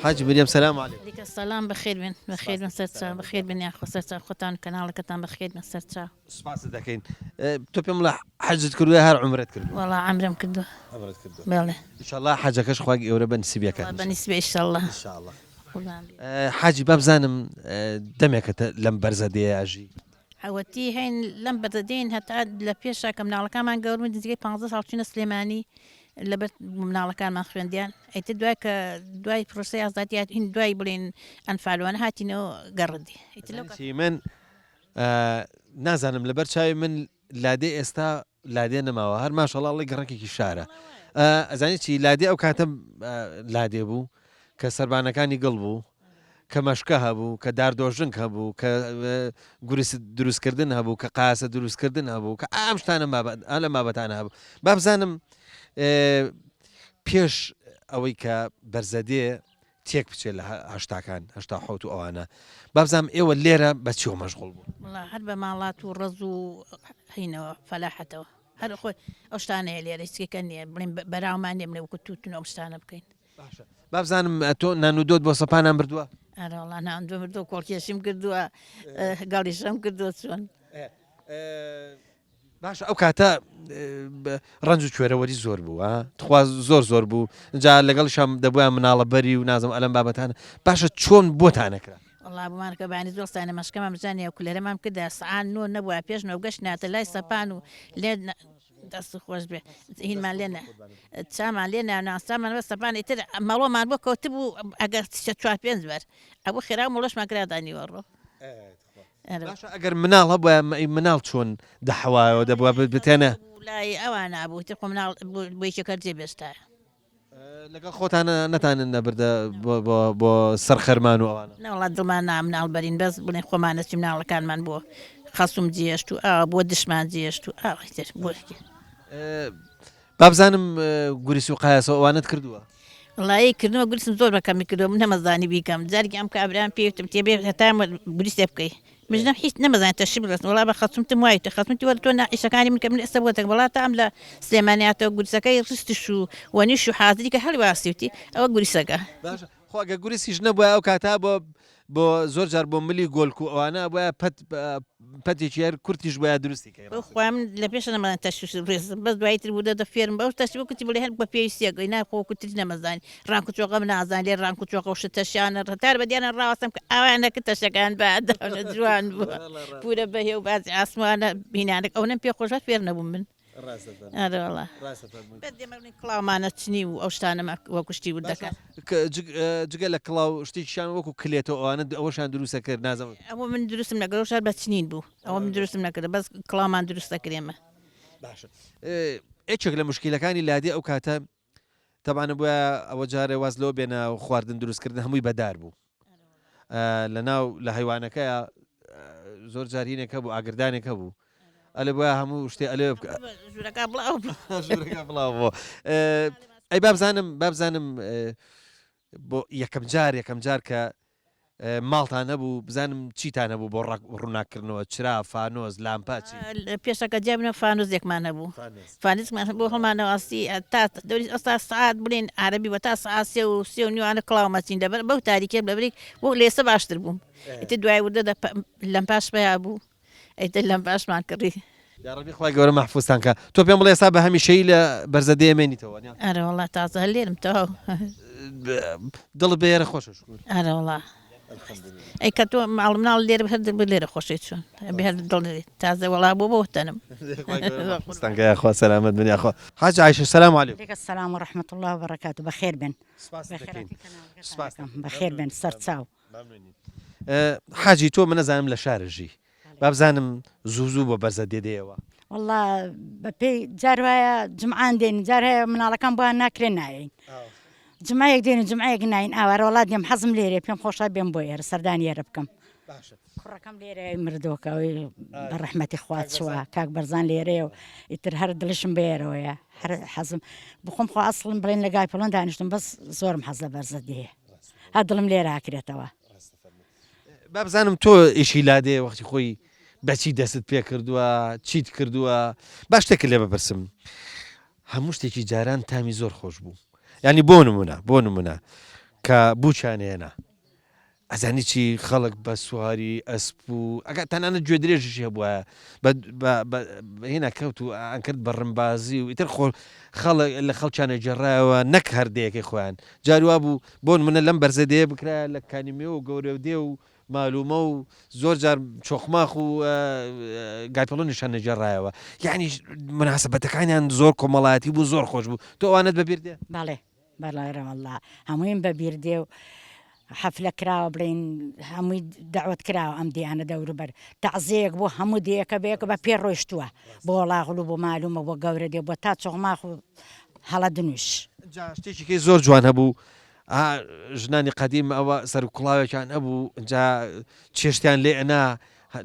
A: حاج مريم سلام عليكم.
F: عليك السلام بخير بن بخير بن سرتشا بخير بن يا اخو سرتشا خوتان كنال كتان بخير بن سرتشا
A: سباس دكين تو بيم حجت كردوها هر عمرت كردو
F: والله عمرم كدو
A: عمرت كردو
F: بله
A: ان شاء الله حاجكش خواق اورا بنسبيا كان
F: بالنسبه ان شاء الله
A: ان شاء الله حاجي باب زانم دمك لم برزدي اجي
F: حوتي هين لم بردين هتعد لبيشا كم نعلى كمان قول من دزي 15 سال سليماني لەبەر مناڵەکانمان خوێندیان ئەیتر دوای کە دوای پرۆسی ئازادیات هین دوای بڵێن ئەنفالوانە هاتینەوە گەڕدی
A: من نازانم لەبەر چاوی من لادێ ئێستا لادێ نەماوە هەر ماشەڵڵی گەڕێکێکی شارە ئەزانی چی لادێ ئەو کاتە لادێ بوو کە سەربانەکانی گڵ بوو کە مەشکە هەبوو کە داردۆژنگ هەبوو کە گوریس دروستکردن هەبوو کە قاسە دروستکردن هەبوو کە ئام شتانە لە مابەتانە هەبوو با بزانم پێش ئەوەی کە بەرزەدێ تێک بچێت لە هەشتاکان هەشتا حوت و ئەوانە بابزانم ئێوە لێرە بە چیەوە مەشغوڵ بوو
F: هەر بە ماڵات و ڕز و هینەوە فەلاحەتەوە هەر خۆی ئەو شتانەیە لێرە هیچکێکە نییە بڵێن بەراومان نیە بڵێ وەکو تووتون ئەو شتانە بکەین
A: بابزانم تۆ نان و دۆت بۆ سەپانان بردووە
F: ئەرەوەڵا ناندوە بردو کۆڵکێشیم کردووە گەڵیشەم کردووە چۆن
A: باشە ئەو کاتە ڕنج و کوێرەوەری زۆر بوو تخوا زۆر بوو جا لەگەڵشم دەبووە مناڵە بەری و نازم ئەلم بابەتانە باشە چۆن بۆتانەکرا
F: وڵا بمانکە بانی زۆرستانە مەشکەمە بزانێ و کولێرەمان کردا سعان نۆ نەبووە پێشنەوە گەشت ناتە لای سەپان و لێ دەست خۆش بێ هینمان لێنە چامان لێ ناسامان بە سەپانی تر مەڵۆمان بۆ کەوت بوو ئەگەر 4-5 بەر ئەوە خێرا مڵۆشمان کرادانیوەڕۆ
A: ئەگەر مناڵ هەبووە مناڵ چۆن دەحەوایەوە دەبووە بتێنە
F: لای ئەوان نبوو تێ خۆ مناڵ بۆیکەکە جێ بێستایە
A: لەگەڵ خۆتانە نەتانن نەبردە بۆ سەرخەرمان و ئەوانە
F: نەوڵات دڵمان نامناڵ بەرین بەس بڵێن خۆمانەتی مناڵەکانمان بۆ خەسوم جێشت و ئاوە بۆ دشمان جێشت و ئاوای تر بۆ
A: بابزانم گوریس و قایاسەوە ئەوانت کردووە
F: وڵایی کردنەوە گوریسم زۆر بەکەمی کردەوە من نەمەزانی بیکەم جارێکی ئەم کابرایان پێوتم تێبێ هەتا گوریسێ بکەی مژنم هیچ نەمەزانێت تەشی بڕست وڵا بە خەسومتم وایە خەسمتی وەرە تۆ ئیشەکانی من کە من ئێستا بۆتە وڵات ئەم لە سلێمانیاتەوە گوریسەکەی ڕستش و وەنیش و حازری کە هەڵی واسیوتی ئەوە گوریسەکە
A: خۆگە گوریسیش نەبووە ئەو کاتا بۆ زۆر جار بۆ ملی گۆلک و ئەوانە بۆە پەتێکی هەر کورتیش بۆە درستی
F: خۆم لە پێش نەمەزان تەشویش ڕێزم بەس دوایتر بوو دەدە فێرم بەو تەشی کوتی بڵێ هەر بە پێویستیەکەی ناخۆ کوتری نەمەزانی ڕانکوچۆقە من نازان لێ ڕانکوچۆقە وشە تەشیانە ڕتار بەدیانە ڕاوەستم کە ئەوانەکە تەشەکان بەداونە جوان بووە پورە بەهێ و بازی ئاسمانە بینانێک ئەو نەم پێ خۆشە فێر نەبووم من ئەرەوەڵا بەدێمەڵی کڵاومانە چنی و ئەو شتانەمە وەکوشتی و دەکات
A: جگە لە کڵاو شتێکیشان وەکو کلێتەوە ئەوانە ئەوەشان دروستە کرد نازەم
F: ئەوە من دروستم نەکرد شار بە چنین بوو ئەوە من دروستم نەکرد بەس کڵاومان دروستە کرێمە
A: باشە ئێچێک لە مشکیلەکانی لادێ ئەو کاتە تەبانە بووە ئەوە جارێ واز لەوە بێنە و خواردن دروستکردن هەمووی بەدار بوو لە ناو لە حیوانەکەیە زۆر جارینێکە بوو ئاگردانێکە بوو ئەلێ بۆە هەموو شتێ ئەلێ
F: ژوورەکە بڵاو
A: ئەی بابزانم بۆ یەکەم جار کە ماڵتان هەبوو بزانم چیتان هەبوو بۆ ڕووناکردنەوە چرا فانۆز لامپاچی
F: پێشەکە جیابنە فانۆزێکمان هەبوو فانیسمان بۆ هەڵمانەوەستی تا ئەستا سعات بڵێن عربی بە تا سعات سێ و نیوانە کڵاومەچین دەبەر بەو تاریکێ بەبرێک بۆ لێسە باشتر بووم ئیتر دوای وردە لەم پاش پیا بوو ئەیتر لەم پاشمان کڕی
A: یاڕبی خخوای گەورە مەحفوظتان کە تۆ پێم بڵێ ئێستا بە هەمیشەی لە بەرزەدەیەمێنیتەوە
F: ئەرە وڵات تازە هەلێرم تەواو
A: دڵ بێرە خۆشە
F: ئەرە وڵا ئەی کە تۆ ماڵ مناڵ لێرە هەر لێرە خۆشی چۆن هەر دڵ تازە وڵا بۆ بۆتەنم
A: خوا سەلامەت بنیاخوا حاج عایشە سەلام عەلەیکم
G: السلام ورحمة الله وبركاته بخير بن بخير بن سەرچاو
A: حاجی تۆ من نەزانم لە شارژی بابزانم زوو بۆ بەرزە دێدەیەوە
G: والله بەپێی جار وایە جمعان دێن جار هەیە مناڵەکان بۆیان ناکرێن نایین جمعەیەک دێن و جمعەیەک ناین ئاوارە وڵات دێم حەزم لێرێ پێم خۆشە بێم بۆ ئێرە سەردانی ئێرە بکەم کوڕەکەم لێرە مردووەکەەوەی بە ڕەحمەتی خوات چوە کاک بەرزان لێرەیە و ئیتر هەر دڵشم بێرەوەیە هەر حەزم بخۆم خۆ ئەسڵم بڵێن لە گای پڵۆن دانیشتم بەس زۆرم حەز لە بەرزە دێ هەر دڵم لێرە هاکرێتەوە
A: بابزانم تۆ ئیشی لادێ وەختی خۆی بەچی دەست پێ کردووە چیت کردووە باش شتێک لێ بپرسم هەموو شتێکی جاران تامی زۆر خۆش بوو ینی بۆ نمونە کە بووچانێنە ئەزانی چی خەڵک بە سواری ئەسپ و ئەگە تەنانە گوێ درێژشی هەبووە هێنا کەوت و ئەنکرد بە ڕمبازی و ئیتر خەڵک لە خەڵکیانە جێڕایەوە نەک هەردەیەکی خۆیان جارووا بوو بۆ منە لەم بەرزە دێ بکرا لە کانیمێ و گەورە دێ و مالومە و زۆر جار چۆخماخ و گایپەڵۆنیشان نەجێڕایەوە یعنی مناسبەتەکانیان زۆر کۆمەڵایەتی بوو زۆر خۆش بوو تۆ ئەوانت بەبیر دێ
G: بەڵێ بەڵێڕەوەله هەمووین بەبیر دێ و حەفلە کراوە بڵین هەمووی داوت کراوە ئەم دییانە دەوروبەر تەعزەیەک بۆ هەموو دیەکە بەیەکە بە پێ ڕۆیشتووە بۆ وڵاغڵ و بۆ مالومە بۆ گەورە دێ بۆ تا چۆغماخ و هەڵە دنوش
A: شتێکی زۆر جوان هەبوو ژنانی قەدیم ئەوە سەر کوڵاوێکیان هەبوو جا چێشتیان لێ ئەنا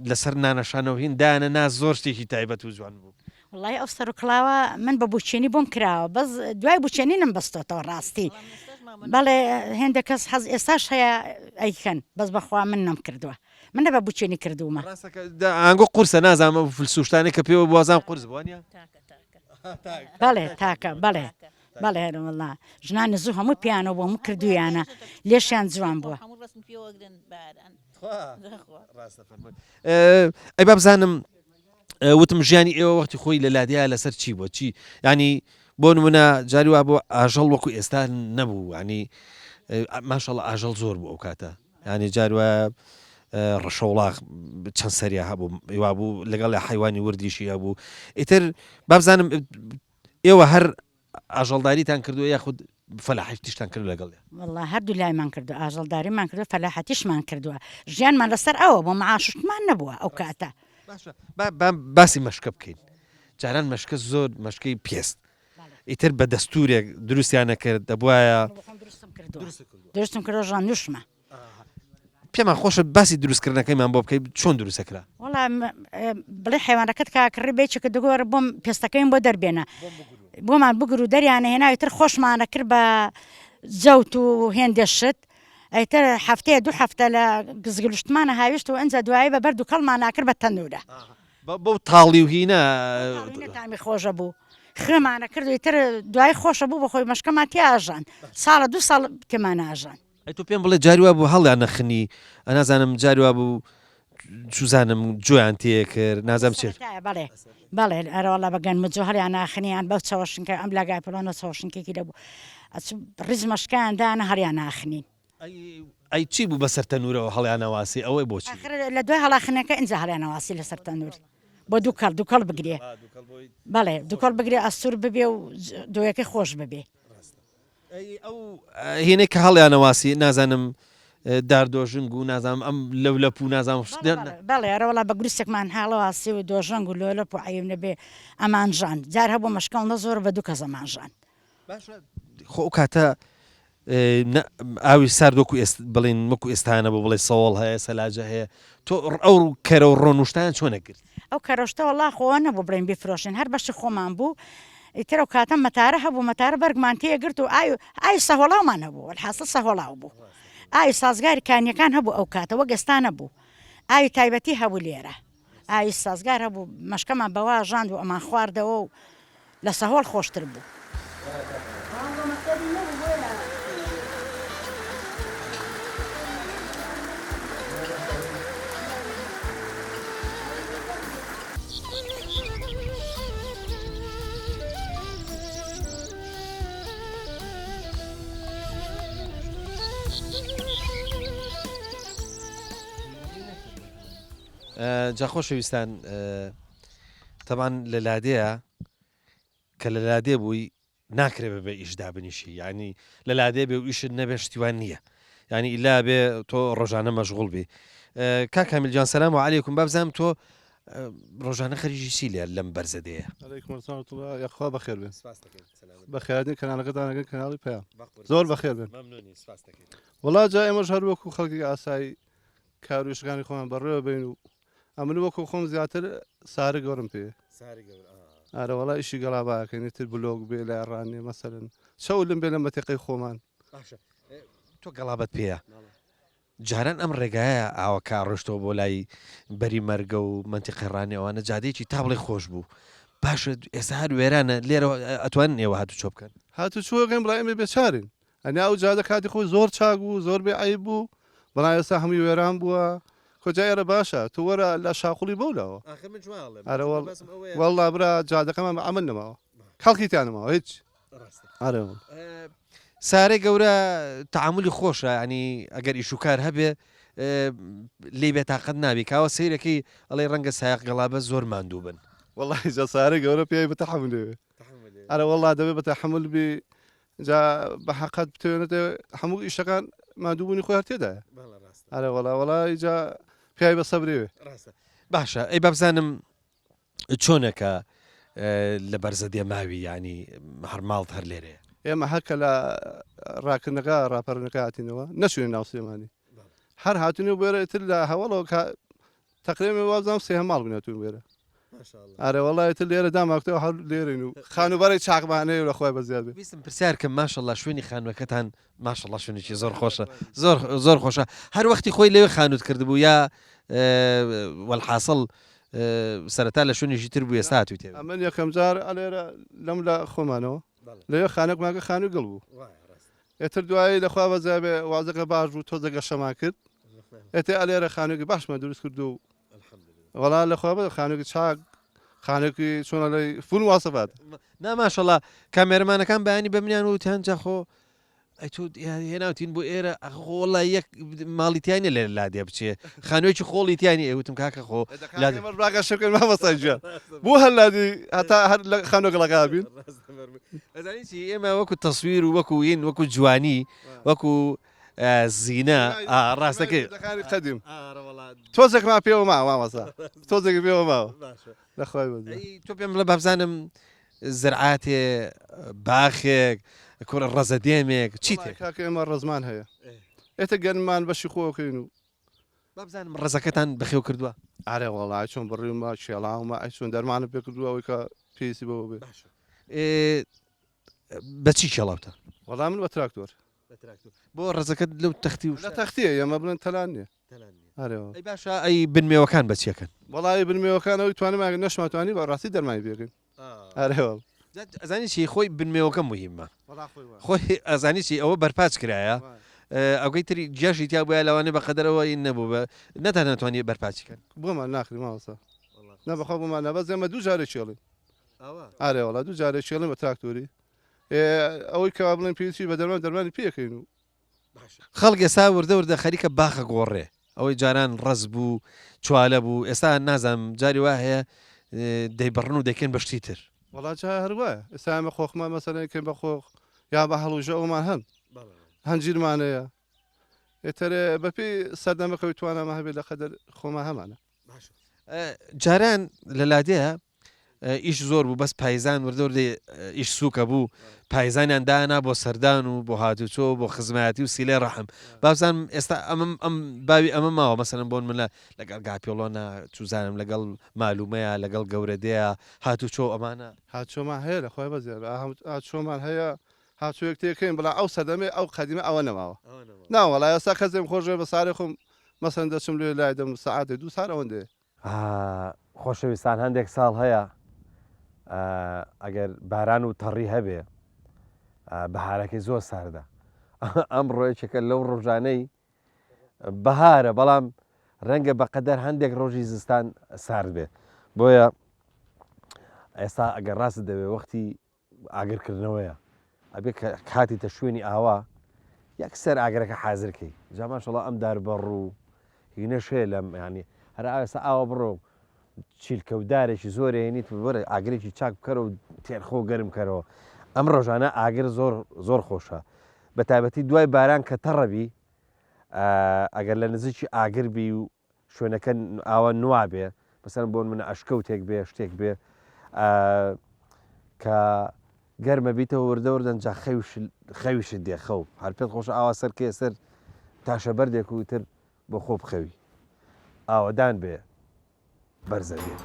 A: لەسەر نانەشانەوە هیندانە نا زۆر شتێکی تایبەت و جوان بوو
G: وڵی ئەو سەر و کڵاوە من بە بچێنی بۆم کراوە بەس دوای بچێنی نم بەستۆتەوە ڕاستی بەڵێ هێندە کەس حەز ئێستاش هەیە ئەیکەن بەس بەخوا من نەم کردووە من نەبە بچێنی کردومە
A: ئەنگۆ قورسە نازانمە فلسوشتانی کە پێوە بوازان قورس بووانە
G: بەڵێ تاکە بەڵێ بەڵێ وڵا ژنانە زوو هەموو پیانەوە بۆ هەموو کردویانە لێشیان جوان بووە
A: ئەی با بزانم وتم ژیانی ئێوە وەختی خۆی لە لادیا لەسەر چی بۆ چی ینی بۆ نمونە جاری وا بۆ ئاژەڵ وەکو ئێستا نەبوو ینی ماشەڵ ئاژەڵ زۆر بوو ئەو کاتە ینی جاروە ڕەشەوڵاق چەند سەریا هەبوو وا بوو لەگەڵ لە حیوانی وردیشی هەبوو ئیتر با بزانم ئێوە هەر ئاژەڵداریتان کردو یاخود فەلاحیشتیشتان کرد لەگەڵ
G: والله هەردوو لایمان کردو ئاژەڵداریمان کردو فەلاحەتیشمان کردووە ژیانمان لەسەر ئەوە بۆ معاشتمان نەبووە ئەو کاتە
A: باسی مەشکە بکەین جاران مەشکە زۆر مەشکەی پێست ئیتر بە دەستورێک دروستیانە کرد دەبواە
G: درستم کردو ژان نوشمە
A: پێمان خۆشە باسی دروستکردنەکەیمان بۆ بکەیت چۆن دروستەکرا
G: وڵا بڵێ حیوانەکەت کاکڕی بێچێکە دەگۆرە بۆم پێستەکەیم بۆ دەربێنە بۆمان بگر و دەریانە هێناویتر خۆشمانە کرد بە جەوت و هێندێ شت ئەیتر هەفتەیە دوو هەفتە لە گزگلشتمانە هاویشت و ئەنج دوایی بە بەرد و کەڵمان ناکرد بە تەنورە
A: بۆ تاڵی و هینە
G: تامی خۆشە بوو خێمانە کرد و ئیتر دوای خۆشە بوو بە خۆی مەشکەمان تیاژان ساڵە دو ساڵ تێمان ناژان
A: ئەی تۆ پێم بڵێ جاریوا بوو هەڵیان نەخنی ئەنازانم جاریوا بوو چوزانم جویان تێ کرد نازانم چێت
G: بەڵێ بەڵێ ئەرەوەڵا بەگەن مجۆ هەریان ناخنیان بەو چاوەشنکە ئەم لاگای پڵۆنە چاوەشنکێکی دەبوو ڕیز مەشکیان دانە هەریان ناخنین
A: ئەی چی بوو بەسەر تەنورەوە هەڵیانەواسی ئەوەی بۆچی
G: لە دوای هەڵاخنەکە ئەنج هەریانەواسی لەسەر تەنور بۆ دووکەڵ بگرێ بەڵێ دووکەڵ بگرێ ئەسوور ببێ و دۆیەکەی خۆش ببێ
A: ئەو هێنێک کە هەڵیانەواسی نازانم داردۆژنگ و نازانم ئەم لەو لەپ و نازانم
G: بەڵێ ئەرەوەڵا بە گروستێکمان هاڵەواسی و دۆژەنگ و لۆلەپ و عیب نەبێ ئەمانژان جار هەبوو مەشکەڵ نە زۆر بە دوو کە زەمانژان
A: خۆ کاتە ئاوی ساردۆکو بڵین وەکو ئێستانە بۆ بڵێ سەوڵ هەیە سەلاجە هەیە تۆ ئەو کەرە و ڕۆنوشتیان چۆن نەکرد
G: ئەو کەرەشتە وەڵا خۆوە نەبوو بڵین بیفرۆشن هەر بەشی خۆمان بوو ئیتر ئەو کاتە مەتارە هەبوو مەتارە بەرگمان تێگرت و ئای سەهۆڵاومان هەبوو الحاصل سەهۆڵاو بوو ئای سازگاری کانیەکان هەبوو ئەو کاتە وەک ئێستا نەبوو ئاوی تایبەتی هەبوو لێرە ئاوی سازگار هەبوو مەشکەمان بەوا ژاند و ئەمان خواردەوە و لە سەهۆڵ خۆشتر بوو
A: جا خۆشەویستان تەمان لە لادەیە کە لە لادێ بووی ناکرێ بە ئیشدا بنیشی ینی لە لادێ بێ و ئیشت نەبێ شتیوان نییە ینی ئیلا بێ تۆ ڕۆژانە مەشغوڵ بێ کاکامیلجان سەلام و عەلەیکوم با بزانم تۆ ڕۆژانە خەریکی چی لێ لەم بەرزەدەیە
H: یاخوا بەخێر بێن بەخێرادین کەناڵەکەتانەکە کەناڵی پێیان زۆر بەخێر بێن وڵا جا ئێمەش هەر وەکو خەڵکی ئاسایی کاروشەکانی خۆمان بەڕێوە بین و ئەمن وەکو خۆم زیاتر سارە گەورم پێ ئارە وڵا ئیشی گەڵاباکەین تر بلۆگ بێ لە ڕانێ مەسەرن شەولم بێ لە مەتێقەی خۆمان
A: تۆ گەڵابەت پێیە جاران ئەم ڕێگایە ئاوە کا ڕۆشتەوە بۆ لای بەری مەرگە و منتیقی ڕانێ ئەوانە جادەیەکی تا بڵێ خۆش بوو باشە ئێستا هەر وێرانە لێرەوە ئەتوانن ئێوە هاتو چۆ بکەن
H: هاتو چوەکەین بڵای ئێمە بێچارین ئەنیا ئەو جادە کاتی خۆی زۆر چاک بوو زۆر بێ عیب بوو بەڵام ئێستا هەمووی وێران بووە کۆجا ئێرە باشە تو وەرە لە شاقوڵی بەولەوە وەڵا برا جادەکەمان ئەمن نەماوە خەڵکیتیانماوە هیچ
A: سارەی گەورە تەعاملی خۆشە ینی ئەگەر ئیشوکار هەبێ لێ بێتاقەت نابی کاوە سیرەکەی ئەڵێ ڕەنگە سایق گەڵابە زۆر ماندوو بن
H: والله جا ساري قولة بيا بتحمل أنا والله دبي بتحمل جا بحقت بتوينته حمو إيشكان ما دوبني خوارت يدا أنا والله جا بيا بصبري
A: باشە ئەی بابزانم چۆنەکە لە بەرزە دێماوی ینی هەرماڵت هەر لێرەیە
H: ئێمە هەکە لە ڕاکردنەکە ڕاپەرنەکە هاتینەوە نەچوێن ناو سلێمانی هەر هاتونی بێرەتر لە هەوڵەوە تقریبا وازام سێ هەماڵ بنێتون وێرە ئارێ وڵایەتر لێرە داماکتەوە هەر لێرین و خانوبەری چاقمانەیە لە خۆی بەزیاد بێ
A: ویستم پرسیارکەم ماشەڵڵا شوێنی خانوەکەتان ماشەڵڵا شوێنێکی زۆر خۆشە زۆر خۆشە هەر وەختی خۆی لەوێ خانوت کردبوو یا وەڵحاصڵ سەرەتا لە شوێنێکی تر بوو ئێستا هاتووی تێ
H: ئەمن یەکەم جار ئەلێرە لەم لە خۆمانەوە لەوێ خانەک ماگە خانووی گڵ بوو ئێتر دوایی لەخوا بەزیابێ وازەکە باش بوو تۆزەگە شەما کرد ئێتێ ئەلێرە خانووی باشمان دروست کردو و وەڵا لەخوا بە خانووی چاک خانێکی چۆنە لەی فون واسەبات
A: ناماشەڵا کامێرەمانەکان بەیانی بەمنیان وتیان جاخۆ هێناوتین بۆ ئێرە خۆڵە یەک ماڵیتیانە لێ لادێ بچێ خانوێکی خۆڵیتیانی ئێوتم کاکە خۆ
H: ڕاگە شکن مامەساجیان بۆ هەر لادی هەتا هەر لە خانۆگەڵەکە بین
A: ئەزانیی ئێمە وەکو تەسویر و وەکو این وەکو جوانی وەکو زینە ڕاستەکەی
H: خەدیم تۆزێک ما پێوە مامەسا تۆزێکی پێوە ماوە لەخوای
A: تۆ پێم لە بابزانم زرعاتێ باخێک کۆرە ڕەزە دێمێک چیتێ
H: کاکە ئێمە ڕزمان هەیە ئێتە گەنمان بەشی خۆکەین و
A: بابزانم ڕزەکەتان بەخێو کردووە
H: ئارێ وەڵای چۆن بڕیمە شێڵاومە ئەی چۆن دەرمانە پێ کردووە ئەوەی کە پێویستی بەوە بێ
A: بەچی شێڵاوتە
H: وەڵام من بە تراکتۆر
A: بۆ ڕزەکەت لەو تەختی و
H: لە تەختیە ئێمە بڵێن تەلان نییە
A: ئەی باشە ئەی بنمێوەکان بەچیەکەن
H: وەڵی بنمێوەکانەوەی توانێت نەشماتوانی بە ڕاستی دەرمانی پێکەین ئارێوەڵ
A: ئەزانی چی خۆی بنمێوەکە مهمە خۆی ئەزانیی ئەوە بەرپاچ کرایە ئەوگەی تری جێشی تیا بە لەوانێ بە قەدەرەوە این نەبوو بە نەتان ناتوانانی بەرپاچیکەن
H: بۆمان ناخری ماوەسا نە بەخۆ بمان نەبەز ئێمە دوو جارێک چێڵین ئارێوەڵا دوو جارێک چێڵین بە تراکتۆری ئەوەی کەوا بڵێن پێویستی بە دەرمانی پێکەین و
A: خەڵک ئێستا وردە وردە خەریکە باخە گۆڕێ ئەوەی جاران ڕز بوو چوالە بوو ئێستا نازانم جاری وا هەیە دەیبڕن و دەکەن بەشتی تر
H: وڵات هەروایە ئێستا ئەمە خۆخمان مەسەرەکەین بە خۆخ یا بە هەڵوژە ئەومان هەن هەنجیرمانەیە ئێتەرێ بەپی سەردەمەکەوی توانامە هەبێت لە قەدەر خۆما هەمانە
A: جاران لە لادەیە ئیش زۆر بوو بەس پایزان وردە ئیش سووکە بوو پایزانیان دانا بۆ سەردان و بۆ هاتوچۆ بۆ خزمەتی و سیلێ ڕەحم بابزانم ئێستا ئەم باوی ئەمە ماوە مەسەرم بۆن من لەگەڵ گاپیۆڵۆنا چوزانم لەگەڵ مالومەیە لەگەڵ گەورەدەیە هاتوچۆ ئەمانە
H: هاتچۆمان هەیە لە خۆی بەزیێ هاتچۆمان هەیە هاتوویەک تێکەین بڵا ئەو سەدەمێ ئەو قەدیمە ئەوە نەماوە ناوەڵا ئێستا کەسێم خۆشێ بە سارێ خۆم مەسەن دەچم لێ لای دەم سەعاتێ دوو سار ئەوەندێ
A: خۆشەویستان هەندێک ساڵ هەیە ئەگەر باران و تەڕی هەبێ بەهارەکەی زۆر ساردا ئەم ڕۆیەکە لەو ڕۆژانەی بەهارە بەڵام ڕەنگە بەقەدەر هەندێک ڕۆژی زستان سارد بێ بۆیە ئێستا ئەگەر ڕاست دەوێت وەختی ئاگرکردنەوەیە ئەبێ کاتیتە شوێنی ئاوا یەکسەر ئاگرەکە حازرکەی جاماشەڵە ئەم داربەڕ و هینەشێ لەم ینی هەر ئاستا ئاوە بڕۆ چیلکەودارێکی زۆر هێنیت وەرە ئاگرێکی چاک بکەرە و تێرخۆ گەرم کەرەوە ئەم ڕۆژانە ئاگر زۆر خۆشە بە تایبەتی دوای باران کە تەڕەبی ئەگەر لە نزیکی ئاگر بی و شوێنەکە ئاوە نوا بێ بەسەر بۆن منە ئەشکەوتێک بێ شتێک بێ کە گەرمە بیتەوە وردە وردەن جا خەویشت دێ خەو هەر پێت خۆش ئاوا سەرکێ سەر تاشە بەردێک و تر بۆ خۆ بخەوی ئاوەدان بێ بەرزە بێ.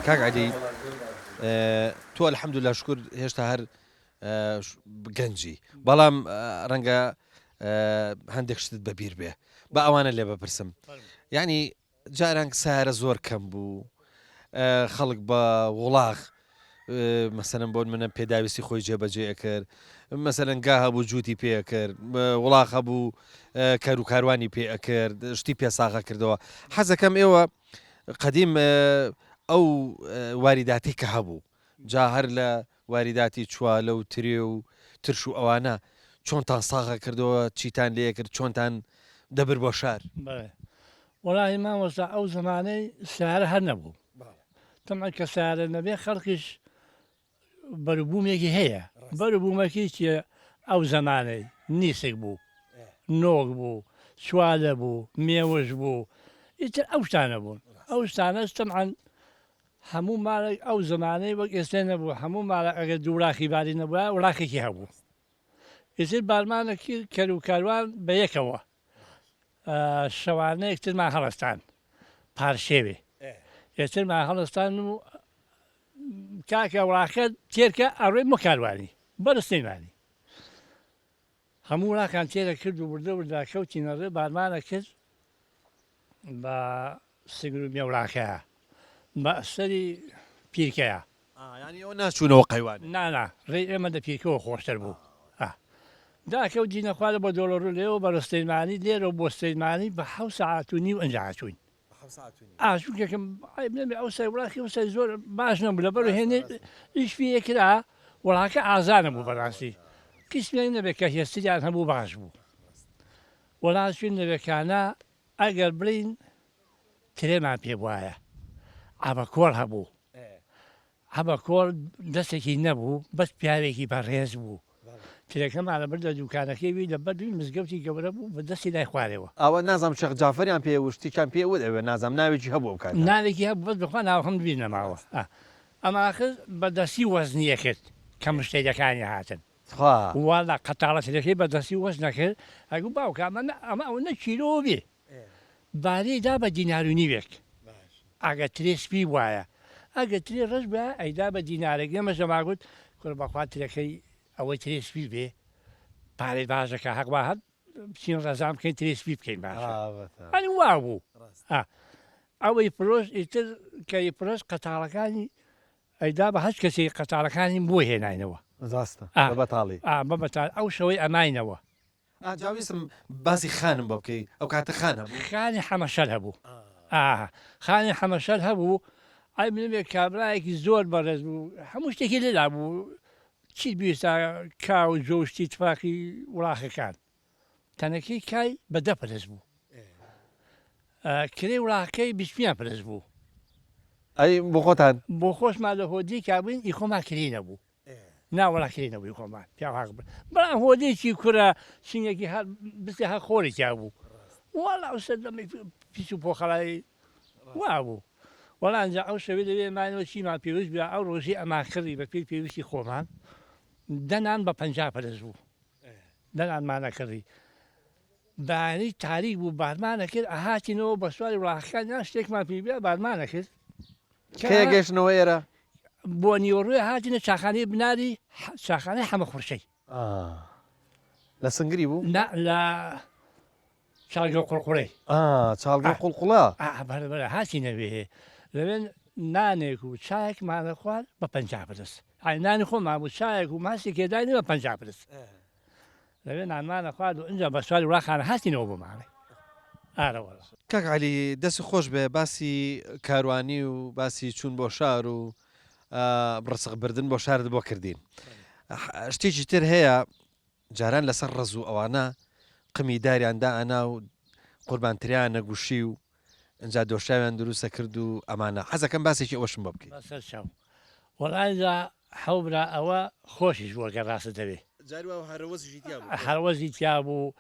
A: کاک عەلی تۆ الحەمدوللا شکر هێشتا هەر گەنجی بەڵام ڕەنگە هەندێک شتت بەبیر بێ بە ئەوانە لێ بپرسم یعنی جاران سارە زۆر کەم بوو خەڵک بە وڵاغ مەسەلەن بۆن منە پێداویستی خۆی جێبەجێ ئەکرد مەسەلەن گا هەبوو جووتی پێ ئەکرد وڵاغ هەبوو کەر و کاروانی پێ ئەکرد شتی پێ ساغا کردەوە حەزەکەم ئێوە قەدیم ئەو واریداتی کە هەبوو جا هەر لە واریداتی چوالە و ترێ و ترش و ئەوانە چۆنتان ساغا کردەوە چیتان لێ کرد چۆنتان دەبر بۆ شار
C: وەڵاهی مامۆستا ئەو زمانەی سارە هەر نەبوو تەمان کە سارە نەبێ خەڵکیش بەروبوومێکی هەیە بەروبوومەکی چیە ئەو زمانەی نیسێک بوو نۆک بوو چوالە بوو مێوەش بوو ئیتر ئەو شتانە بوون ئەو شتانەش تەمان هەموو ماڵێک ئەو زمانەی وەک ئێستا نەبوو هەموو ماڵە ئەگەر دووڕاخی باری نەبووە وڵاخێکی هەبوو ئیتر بارمانێکی کەر و کاروان بە یەکەوە شەوانە یەکترمان هەڵستان پارشێوێ یەکترمان هەڵستان و کاکە وڵاخە تێرکە ئەڕێ مۆکاروانی بەرزتەیمانی هەموو وڵاکان تێرە کرد و بردە وردا کەوتی نەڕێ بارمانە کرد بە سگر و مێوڵاکەیە بە سەری پیرکەیە
A: ینی ئەو ناچوونەوە قەیوان
C: نانا ڕێ ئێمە دە پیرکەوە خۆشتر بوو داکەوت دینەخوارە بە دۆڵەڕ لێەوە بە ڕستەیمانی لێرە بۆ ستەیمانی بە 7 ساعت و نیو ئەنج هاتوین ئاشوکەکەم ئەو سای وڵاکی وسای زۆر باش نەبوو لەبەر هێنێ ئیشپی یەکرا وڵاکە ئازانە بوو بەڕاستی کیسمێک نەبێت کە هێستریان هەبوو باش بوو وڵاتچوین نەوێکانە ئەگەر بڵین ترێمان پێ وایە ئابەکۆڵ هەبوو هەبەکۆڵ دەستێکی نەبوو بەس پیاوێکی بەڕێز بوو ترێکەمان لە بردە دوکانەکەیوی لە بەردووی مزگەوتی گەورە بوو بە دەستی لای خوارەوە
A: ئەوە نازام شێخ جافەریان پێ وشتیان پێ وت ئەوێ نازام ناوێکی هەبوو بکات
C: ناوێکی هەبوو بەس بخوا ناو هەم بیر نەماوە ئەماخر بە دەستی وەزنیە کرد کە مشتێدەکانی هاتن والا قەتاڵەتەکەی بە دەستی وەز نەکرد ئەگو باوکە ئەمە ئەو نەچیرۆ بێ بارەیدا بە دینارونی وێک ئەگە ترێسپی وایە ئەگە ترێ ڕژ بە ئەیدا بە دینارێک ئێمە زەماگوت کورە بەخوا ترەکەی ئەوەی ترێسپی بێ پارەی باشەکە هەقوا هەت بچین ڕەزام بکەین ترێسپی بکەین باشە ئەنی وا بوو ئەوەی پرۆژ ئیتر کەی پرۆژ قەتاڵەکانی ئەیدا بە هەچ کەسی قەتاڵەکانی بۆ هێناینەوە
A: بەتاڵی
C: بەبەتال ئەو شەوەی ئەماینەوە
A: جاویستم باسی خانم بۆ بکەی ئەو کاتە خان هەبوو
C: خانی حەمەشەل هەبوو خانی حەمەشەل هەبوو ئای بنێ کابرایەکی زۆر بەڕێز بوو هەموو شتێکی لێدا بوو چی بیستا کا و جۆشتی تفاقی وڵاخەکان تەنەکەی کای بە 10 پرس بوو کرێ وڵاکەی 25 پرس بوو
A: ئەی بۆ خۆتان
C: بۆ خۆشمان لە هۆدی کابووین ئی خۆمان کری نەبوو ناوەڵا کری نەبووی خۆمان پیاواق بەڵام هۆدێکی کوورە چینێکی بستێ هە خۆرێکیا بوو وەڵا سەر لەمەی پیس و پۆخەڵایی وا بوو وەڵانجا ئەو شەوێ دەوێ مانەوە چیمان پێویست بیا ئەو ڕۆژی ئەمان کڕی بە پێی پێویستی خۆمان دەنان بە 50 پرس بوو دەنانمانە کڕی بانی تاریک بوو بارمانە کرد ئاهاتینەوە بە سواری وڵاخەکان یان شتێکمان پێ بیا بارمانە کرد
A: کێ گەشتنەوە ئێرە
C: بۆ نیوەڕوێ هاتینە چاخانەی بناری چاخانەی حەمە خورشەی
A: لە سنگری بوو
C: لە چاڵگە قوڵقوڵەی
A: چاڵگە قوڵقوڵە
C: بەرە هاتی نەوێ لەوێن نانێک و چایەکمانە خوارد بە 50 پرس نانی خۆمان بوو چایەک و ماسی کێدانی بە 50 پرس لەوێ نانمانە خوارد و اینجا بە سواری وڵاخانە هاتینەوە بۆمانێ ئارەوەڵە
A: کاک عەلی دەست خۆش بێ باسی کاروانی و باسی چوون بۆ شار و ڕسق بردن بۆ شارت بۆ کردین شتێکی تر هەیە جاران لەسەر ڕز و ئەوانە قمی داریاندا ئەنا و قوربانتریان نەگوشی و ئەجا دۆشاویان دروستە کرد و ئەمانە حەزەکەم باسێکی ئەوەشم بۆ بکەیت
C: وەڵایدا حەوبرا ئەوە خۆشیش بووەگە ڕاستە دەوێ هەروەزی تیا بوو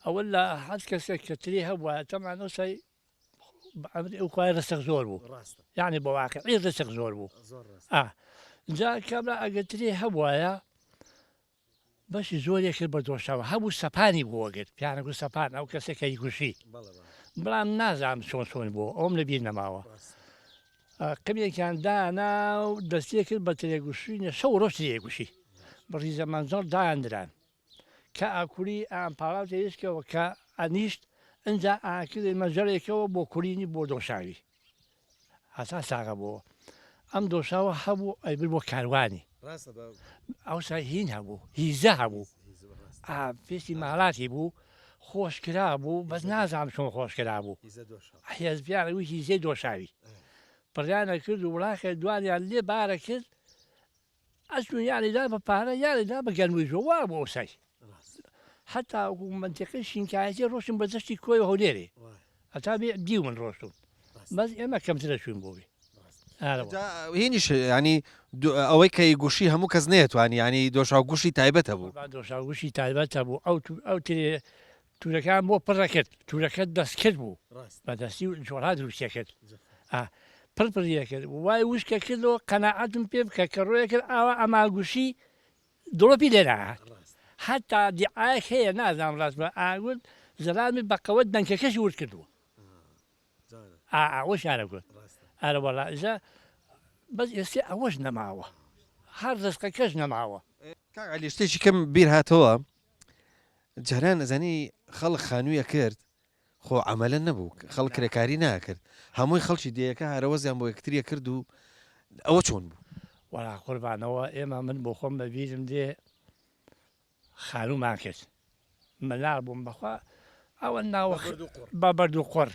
C: ئەوە لە هەست کەسێک کە تری هەبووە تەمانۆسای ئەو خوای ڕستەق زۆر بوو یعنی بە واقعی ڕستەق زۆر بوو جا کابرا ئەگەتری هەبوایە بەشی زۆرێک کرد بە دۆشەوە هەبوو سەپانی بووەگرت پیانەگو سەپان ئەو کەسێکەی گوشی بەڵام نازانم چۆن بوو ئەوم لەبیر نەماوە قمێکیان دانا و دەستێ کرد بە تێگوشینە شەو ڕۆژ تێگوشی بەڕی زەمانزەڵ دایاندران کە ئاکوری ئام پاڵاو تێشکەوە کە ئەنیشت ئەنجا ئاکردی مەجەرێکەوە بۆ کورینی بۆ دۆشاوی هەتا ساغە بووە ئەم دۆشاوە هەبوو ئەیبر بۆ کاروانی ئەوسا هین هەبوو هیزە هەبوو پێشی ماڵاتی بوو خۆشکرا بوو بەس نازانم چۆن خۆشکرا بوو حێزبیانەوی هیزەی دۆشاوی پڕیانە کرد و وڵاکە دوانیان لێ بارە کرد ئەچون یاریدا بە پارە یاریدا بە گەرمووی ژۆوا بۆ ئەوسای حتا منتیقی شینکایەتی ڕۆشن بە جەشتی کۆی هەولێرێ هەتا بێ دیو من ڕۆشتم بەس ئێمە کەمترە چوین بۆی
A: هینیش ینی ئەوەی کە گوشی هەموو کەس نێتوانی ینی دۆشاو گوشی تایبەتە بوو
C: دۆشاو گوشی تایبەتە بوو ئەو تورەکان بۆ پڕەکرد تورەکەت دەستکرد بوو بەدەستی و جۆڵا دروستە کرد پڕپڕیە کرد وای وشکە کردەوە قەناعەتم پێ بکە کە ڕۆیە کرد ئاوا ئەماگوشی دڵۆپی لێناهات حتا دیعاەک هەیە نازانام ڕاست بە ئاگوت زەرامی بەقەوە دەنکەکەشی ورد کردووە ئەوە شارە گوت ئارە وەڵائزە بەس ئێستا ئەوەش نەماوە هەر ڕستقەکەش نەماوە
A: علی شتێکی کەم بیر هاتەوە جاران ئەزانی خەڵک خانوویە کرد خۆ ئەمەلە نەبوو خەڵک کرێکاری ناکرد هەمووی خەڵکی دەیەکە هەرەوەزیان بۆ یەکتریە کرد و ئەوە چۆن بوو
C: وەڵا قوربانەوە ئێمە من بۆ خۆم بەبیرم دێ خانوومان کرد مەلار بووم بەخوا ئەوە ناوە بە بەرد و قڕ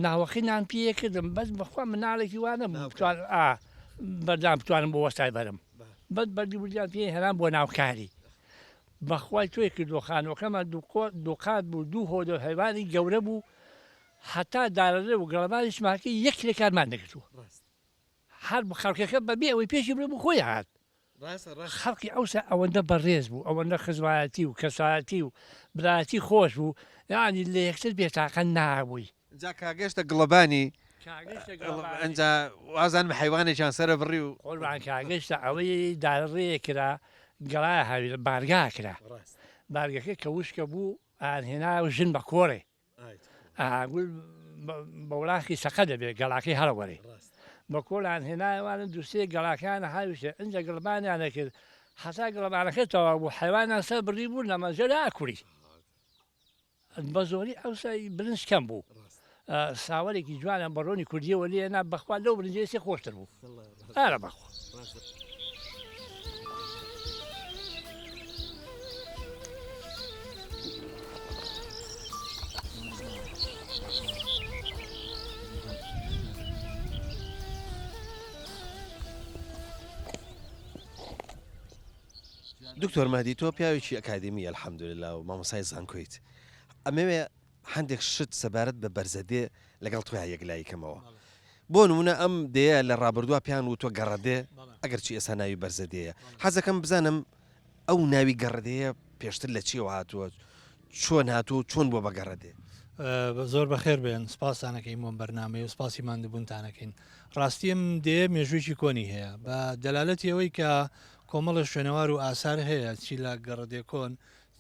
C: ناوەخینان پێ کردم بەس بەخوا مناڵێکی وانە بەردام بتوانم بۆ وەستای بەرم بەد بەردی بردیان پێ هەرام بۆ ناوکاری بەخوای توێ کردو خانوەکەمە دووقات بوو دوو هۆدە هەیوانی گەورە بوو هەتا دارەرە و گەڵەبانی شماکە یەک کارمان نەکردووە هەر خەڵکەکە بەبێ ئەوەی پێشی برە بوو خۆی هات خەڵکی ئەوسا ئەوەندە بەڕێز بوو ئەوەندە خزمایەتی و کەسایەتی و برایەتی خۆش بوو یانی لە یەکتر بێتاقە نابووی
A: جا کاگەشتە گڵەبانی ئەنجا وازان بە حیوانێکیان سەرە بڕی و
C: قۆڵبان کاگەشتە ئەوەی دارڕێ کرا گەڵای هاوی بارگا کرا بارگەکە کە وشکە بوو ئاهێنا و ژن بە کۆڕێ بە وڵاخی سەقە دەبێت گەڵاکەی هەڵەوەرێ بە کۆڵان هێناوانە دووسێ گەڵاکانە هاویشە ئەنجە گڵبانیانە کرد حتا گڵبانەکەتەوە بوو حیوانان سەر بڕی بوو لە مەجەرا ئاکوری بە زۆری ئەوسای برنج کەم بوو ساوەرێکی جوانە بەڕۆنی کوردیەوە لێنا بەخوا لەو برنجێسی خۆشتر بوو ئارە بەخوا
A: دکتۆر مەهدی تۆ پیاوێکی ئەکادمی ئەلحەمدوللا و مامۆسای زانکۆیت ئەمەوێ هەندێک شت سەبارەت بە بەرزەدێ لەگەڵ توی یەکلایکەمەوە بۆ نمونە ئەم دەیە لە ڕابردووە پیان و تۆ گەڕەدێ ئەگەر چی ئێستا ناوی بەرزەدەیە حەزەکەم بزانم ئەو ناوی گەڕەدەیە پێشتر لە چیەوە هاتووە چۆن هاتوو چۆن بۆ بەگەڕەدێ
I: زۆر بەخێر بێن سپاسانەکەی بۆم بەرنامەیە و سپاسی مادەبوونتانەکەین ڕاستیم دێ مێژوویکی کۆنی هەیە بە دەلالەتی ئەوەی کە کۆمەڵە شوێنەوار و ئاسار هەیە چی لە گەڕەدێ کۆن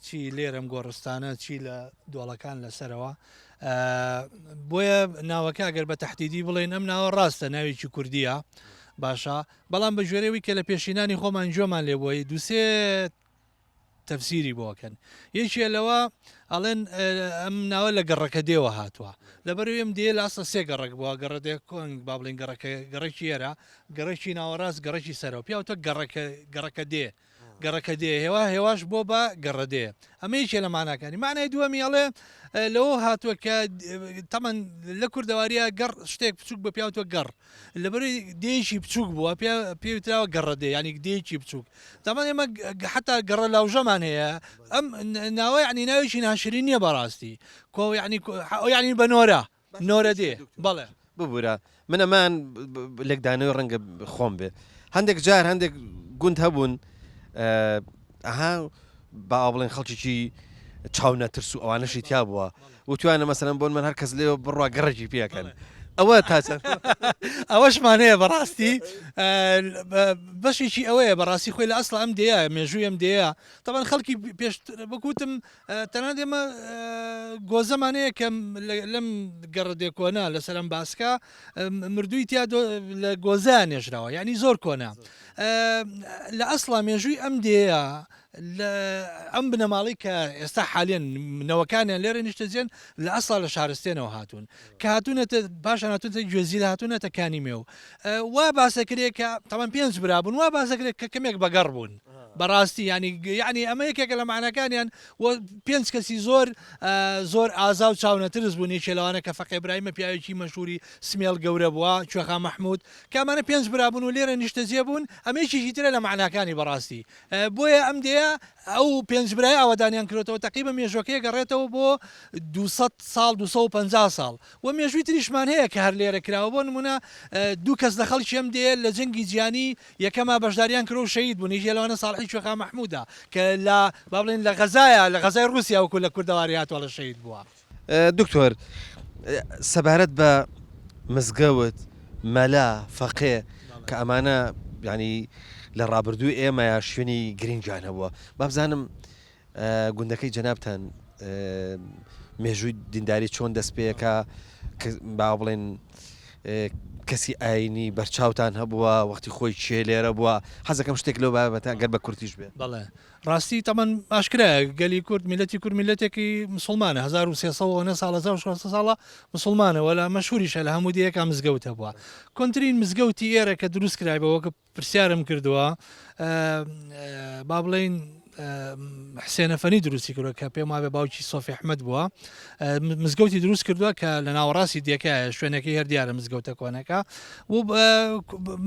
I: چی لێرەم گۆڕستانە چی لە دۆڵەکان لەسەرەوە بۆیە ناوەکە ئەگەر بە تەحدیدی بڵێن ئەم ناوە ڕاستە ناوێکی کوردیە باشە بەڵام بە ژێرەوەی کە لە پێشینانی خۆمان جۆمان لێبووی دووسێ تەفسیری بۆکەن یەکێ لەوە ئەڵێن ئەم ناوە لە گەڕەکە دێوە هاتووە لەبەروێم دێ لە ئەسە سێ گەڕک بووە گەڕەدێ کۆن با بڵین گەڕێکی ئێرە گەڕێکی ناوەڕاست گەڕێکی سەرەوە پیاوتە گەڕەکە دێ گەڕەکە دێ هێواش بۆ بە گەڕەدێ ئەمە یەکێ لە ماناکانی مانای دووەمی ئەڵێ لەوە هاتووە کە تەمەەن لە کوردەواریە گەڕ شتێک بچووک بە پیاوتوە گەڕ لەبەری دێشی بچووک بووە پێوتراوە گەڕەدێ ینی دێکی بچووک تەمان ئێمە حتا گەڕە لاوژەمان هەیە ئەم ناوە ینی ناوێکی ناشرین نییە بەڕاستی ینی بە نۆرە دێ بەڵێ
A: ببوورە من ئەمان لێکدانەوە ڕەنگە خۆم بێ هەندێک جار هەندێک گوند هەبوون ئەها با بڵێن خەڵکیی چاو نەترس و ئەوانەشی تیا بووە وتوانە مەسەرەن بۆن من هەر کەس لێەوە بڕوا گەڕێکی پێەکەن
H: ئەوە تاچەند
I: ئەوەشمان هەیە بەڕاستی بەشێکی ئەوەیە بەڕاستی خۆی لە ئەسڵ ئەم دەیە مێژووی ئەم دەیە تەبەن خەڵکی پێش بەگوتم تەنانەت ئێمە گۆزەمانەیە کە لەم گەڕدێ کۆنا لەسەر ئەم باسکە مردووی تیا لە گۆزیان نێژراوە یعنی زۆر کۆنا لە ئەسڵا مێژووی ئەم دەیە ئەم بنەماڵی کە ئێستا حالێن نەوەکانیان لێرە نیشتەجێن لە ئەسڵا لە شارستێنەوە هاتوون کە هاتوونەتە باشە هاتوونەتە گوێزی لە هاتوونەتە کانی مێ و وا باسەکرێت کە تەمان 5 برابوون وا باسەکرێت کە کەمێک بەگەڕ بوون بەڕاستی ینی ئەمە یەکێکە لە معنەکانیان 5 کەسی زۆر ئازا و چاونەترس بوون یەکێ لەوانە کە فەقێ ئیبراهیمە پیاوێکی مەشهوری سمێڵ گەورە بووە کوێخا مەحموود کامانە 5 برابوون و لێرە نیشتەجێ بوون ئەمەیەکیشی ترە لە معناکانی بەڕاستی بۆیە ئەم دەیە ئەو 5 برای ئاوادانیان کردەوە تەقریبە مێژوەکەی گەڕێتەوە بۆ 200 ساڵ 250 ساڵ و مێژووی تریشمان هەیە کە هەر لێرە کراوە بۆ نمونە 2 کەس لە خەڵکی ئەم دێ لە جەنگی جیانی یەکەما بەشداریان کرد و شەهید بوون یەکێ لەوانە ساڵحی کوێخا مەحموودە کە لە با بڵێن لە غەزای رووسیا وەکو لە کوردەواری هاتووە لە شەهید بووە.
A: دکتۆر سەبارەت بە مزگەوت مەلا فەقێ کە ئەمانە ینی لە ڕابردووی ئێمە یا شوێنی گرنگیان هەبووە بابزانم گوندەکەی جەنابتان مێژووی دینداری چۆن دەست پێەکە با بڵێن کەسی ئاینی بەرچاوتان هەبووە وەختی خۆی چێ لێرە بووە حەزەکەم شتێک لەو بابەتان گەر بە کورتیش بێت.
I: بەڵێ ڕاستی تەمەەن ئاشکرایە گەلی کورد میلەتی کورد میلەتێکی مسلمانە 1300 ساڵ 1600 ساڵە مسلمانەوە لە مەشهوریشە لە هەموو دیەکە مزگەوتە بووە کۆنتترین مزگەوتی ئێرە کە دروست کرایەوە کە پرسیارم کردووە با بڵێن حسێنەفەنی دروستی کردووە کە پێم وابێ باوکی سۆفی ئەحمەد بووە مزگەوتی دروست کردووە کە لە ناوەڕاستی دیەکە شوێنەکەی هەر دیارە مزگەوتە کۆنەکە و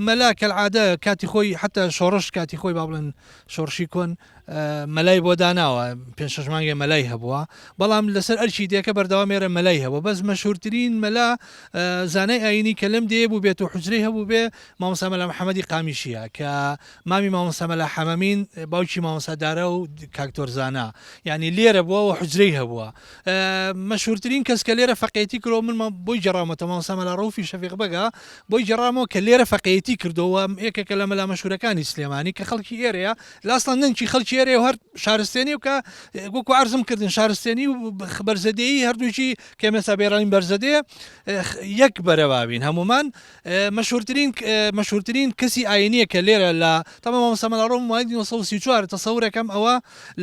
I: مەلا کەلعادە کاتی خۆی حتا شۆڕش کاتی خۆی با بڵێن شۆڕشی کۆن مەلای بۆ داناوە 5-6 مانگێ مەلای هەبووە بەڵام لەسەر ئەرچی دیەکە بەردەوامێرە مەلای هەبوو بەس مەشهورترین مەلا زانای ئاینی کە لەم دێ بوو بێت و حجرەی هەبوو بێ مامۆستا مەلا محەممەدی قامیشیە کە مامی مامۆستا مەلا حەمەمین باوکی مامۆستادارە و کاکتۆرزانە یعنی لێرە بووە و حجرەی هەبووە مەشهورترین کەس کە لێرە فەقێتی کردەوە من بۆی جەڕامەوە مامۆستا مەلا ڕەوفی شەفیق بەگا بۆی جەڕامەوە کە لێرە فەقێتی کردەوە یەکێکە لە مەلا مەشهورەکانی سلێمانی کە خەڵکی ئێرەیە لاستان نەنگی خەڵکی ئێرە و هەر شارستێنی و کە وەکو عەرزم کردن شارستێنی و بەرزەدەیی هەردووچی کە مێستا بێڕین بەرزەدێ یەک بەرەواوین هەمومان مەشهورترین کەسی ئاینیە کە لێرە لە تەمام مامۆستا مەلا ڕەوف مای 1934 تەسەورەکەم ئەوە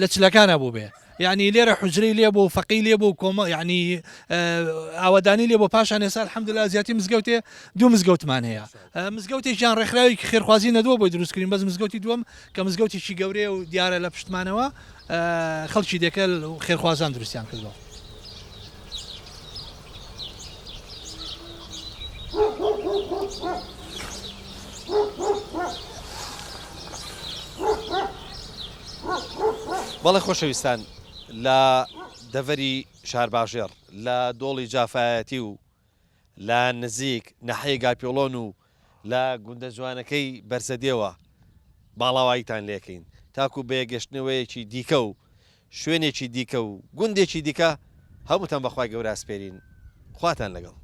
I: لە چلەکانە بوو بێ یعنی لێرە حجرەی لێ بوو فەقی لێ بوو کۆمە یعنی ئاوادانی لێ بۆ پاشان ێستا الحەمدوللا زیاتی مزگەوتێ 2 مزگەوتمان هەیە مزگەوتێکیان ڕێکخراوی خێرخوازی نەدووە بۆی دروستکردین بەس مزگەوتی دووەم کە مزگەوتێکی گەورەیە و دیارە لە پشتمانەوە خەڵکی دێکە خێرخوازان دروستیان کردەوە.
A: بەڵێ خۆشەویستان لە دەڤەری شارباژێر لە دۆڵی جافایەتی و لە نزیک نەحەی گاپیۆڵۆن و لە گوندە جوانەکەی بەرزەدێوە باڵاواییتان لێکەین تاکو بێگەشتنەوەیەکی دیکە و شوێنێکی دیکە و گوندێکی دیکە هەمووتان بەخوای گەورە ئاسپێرین خواتان لەگەڵ.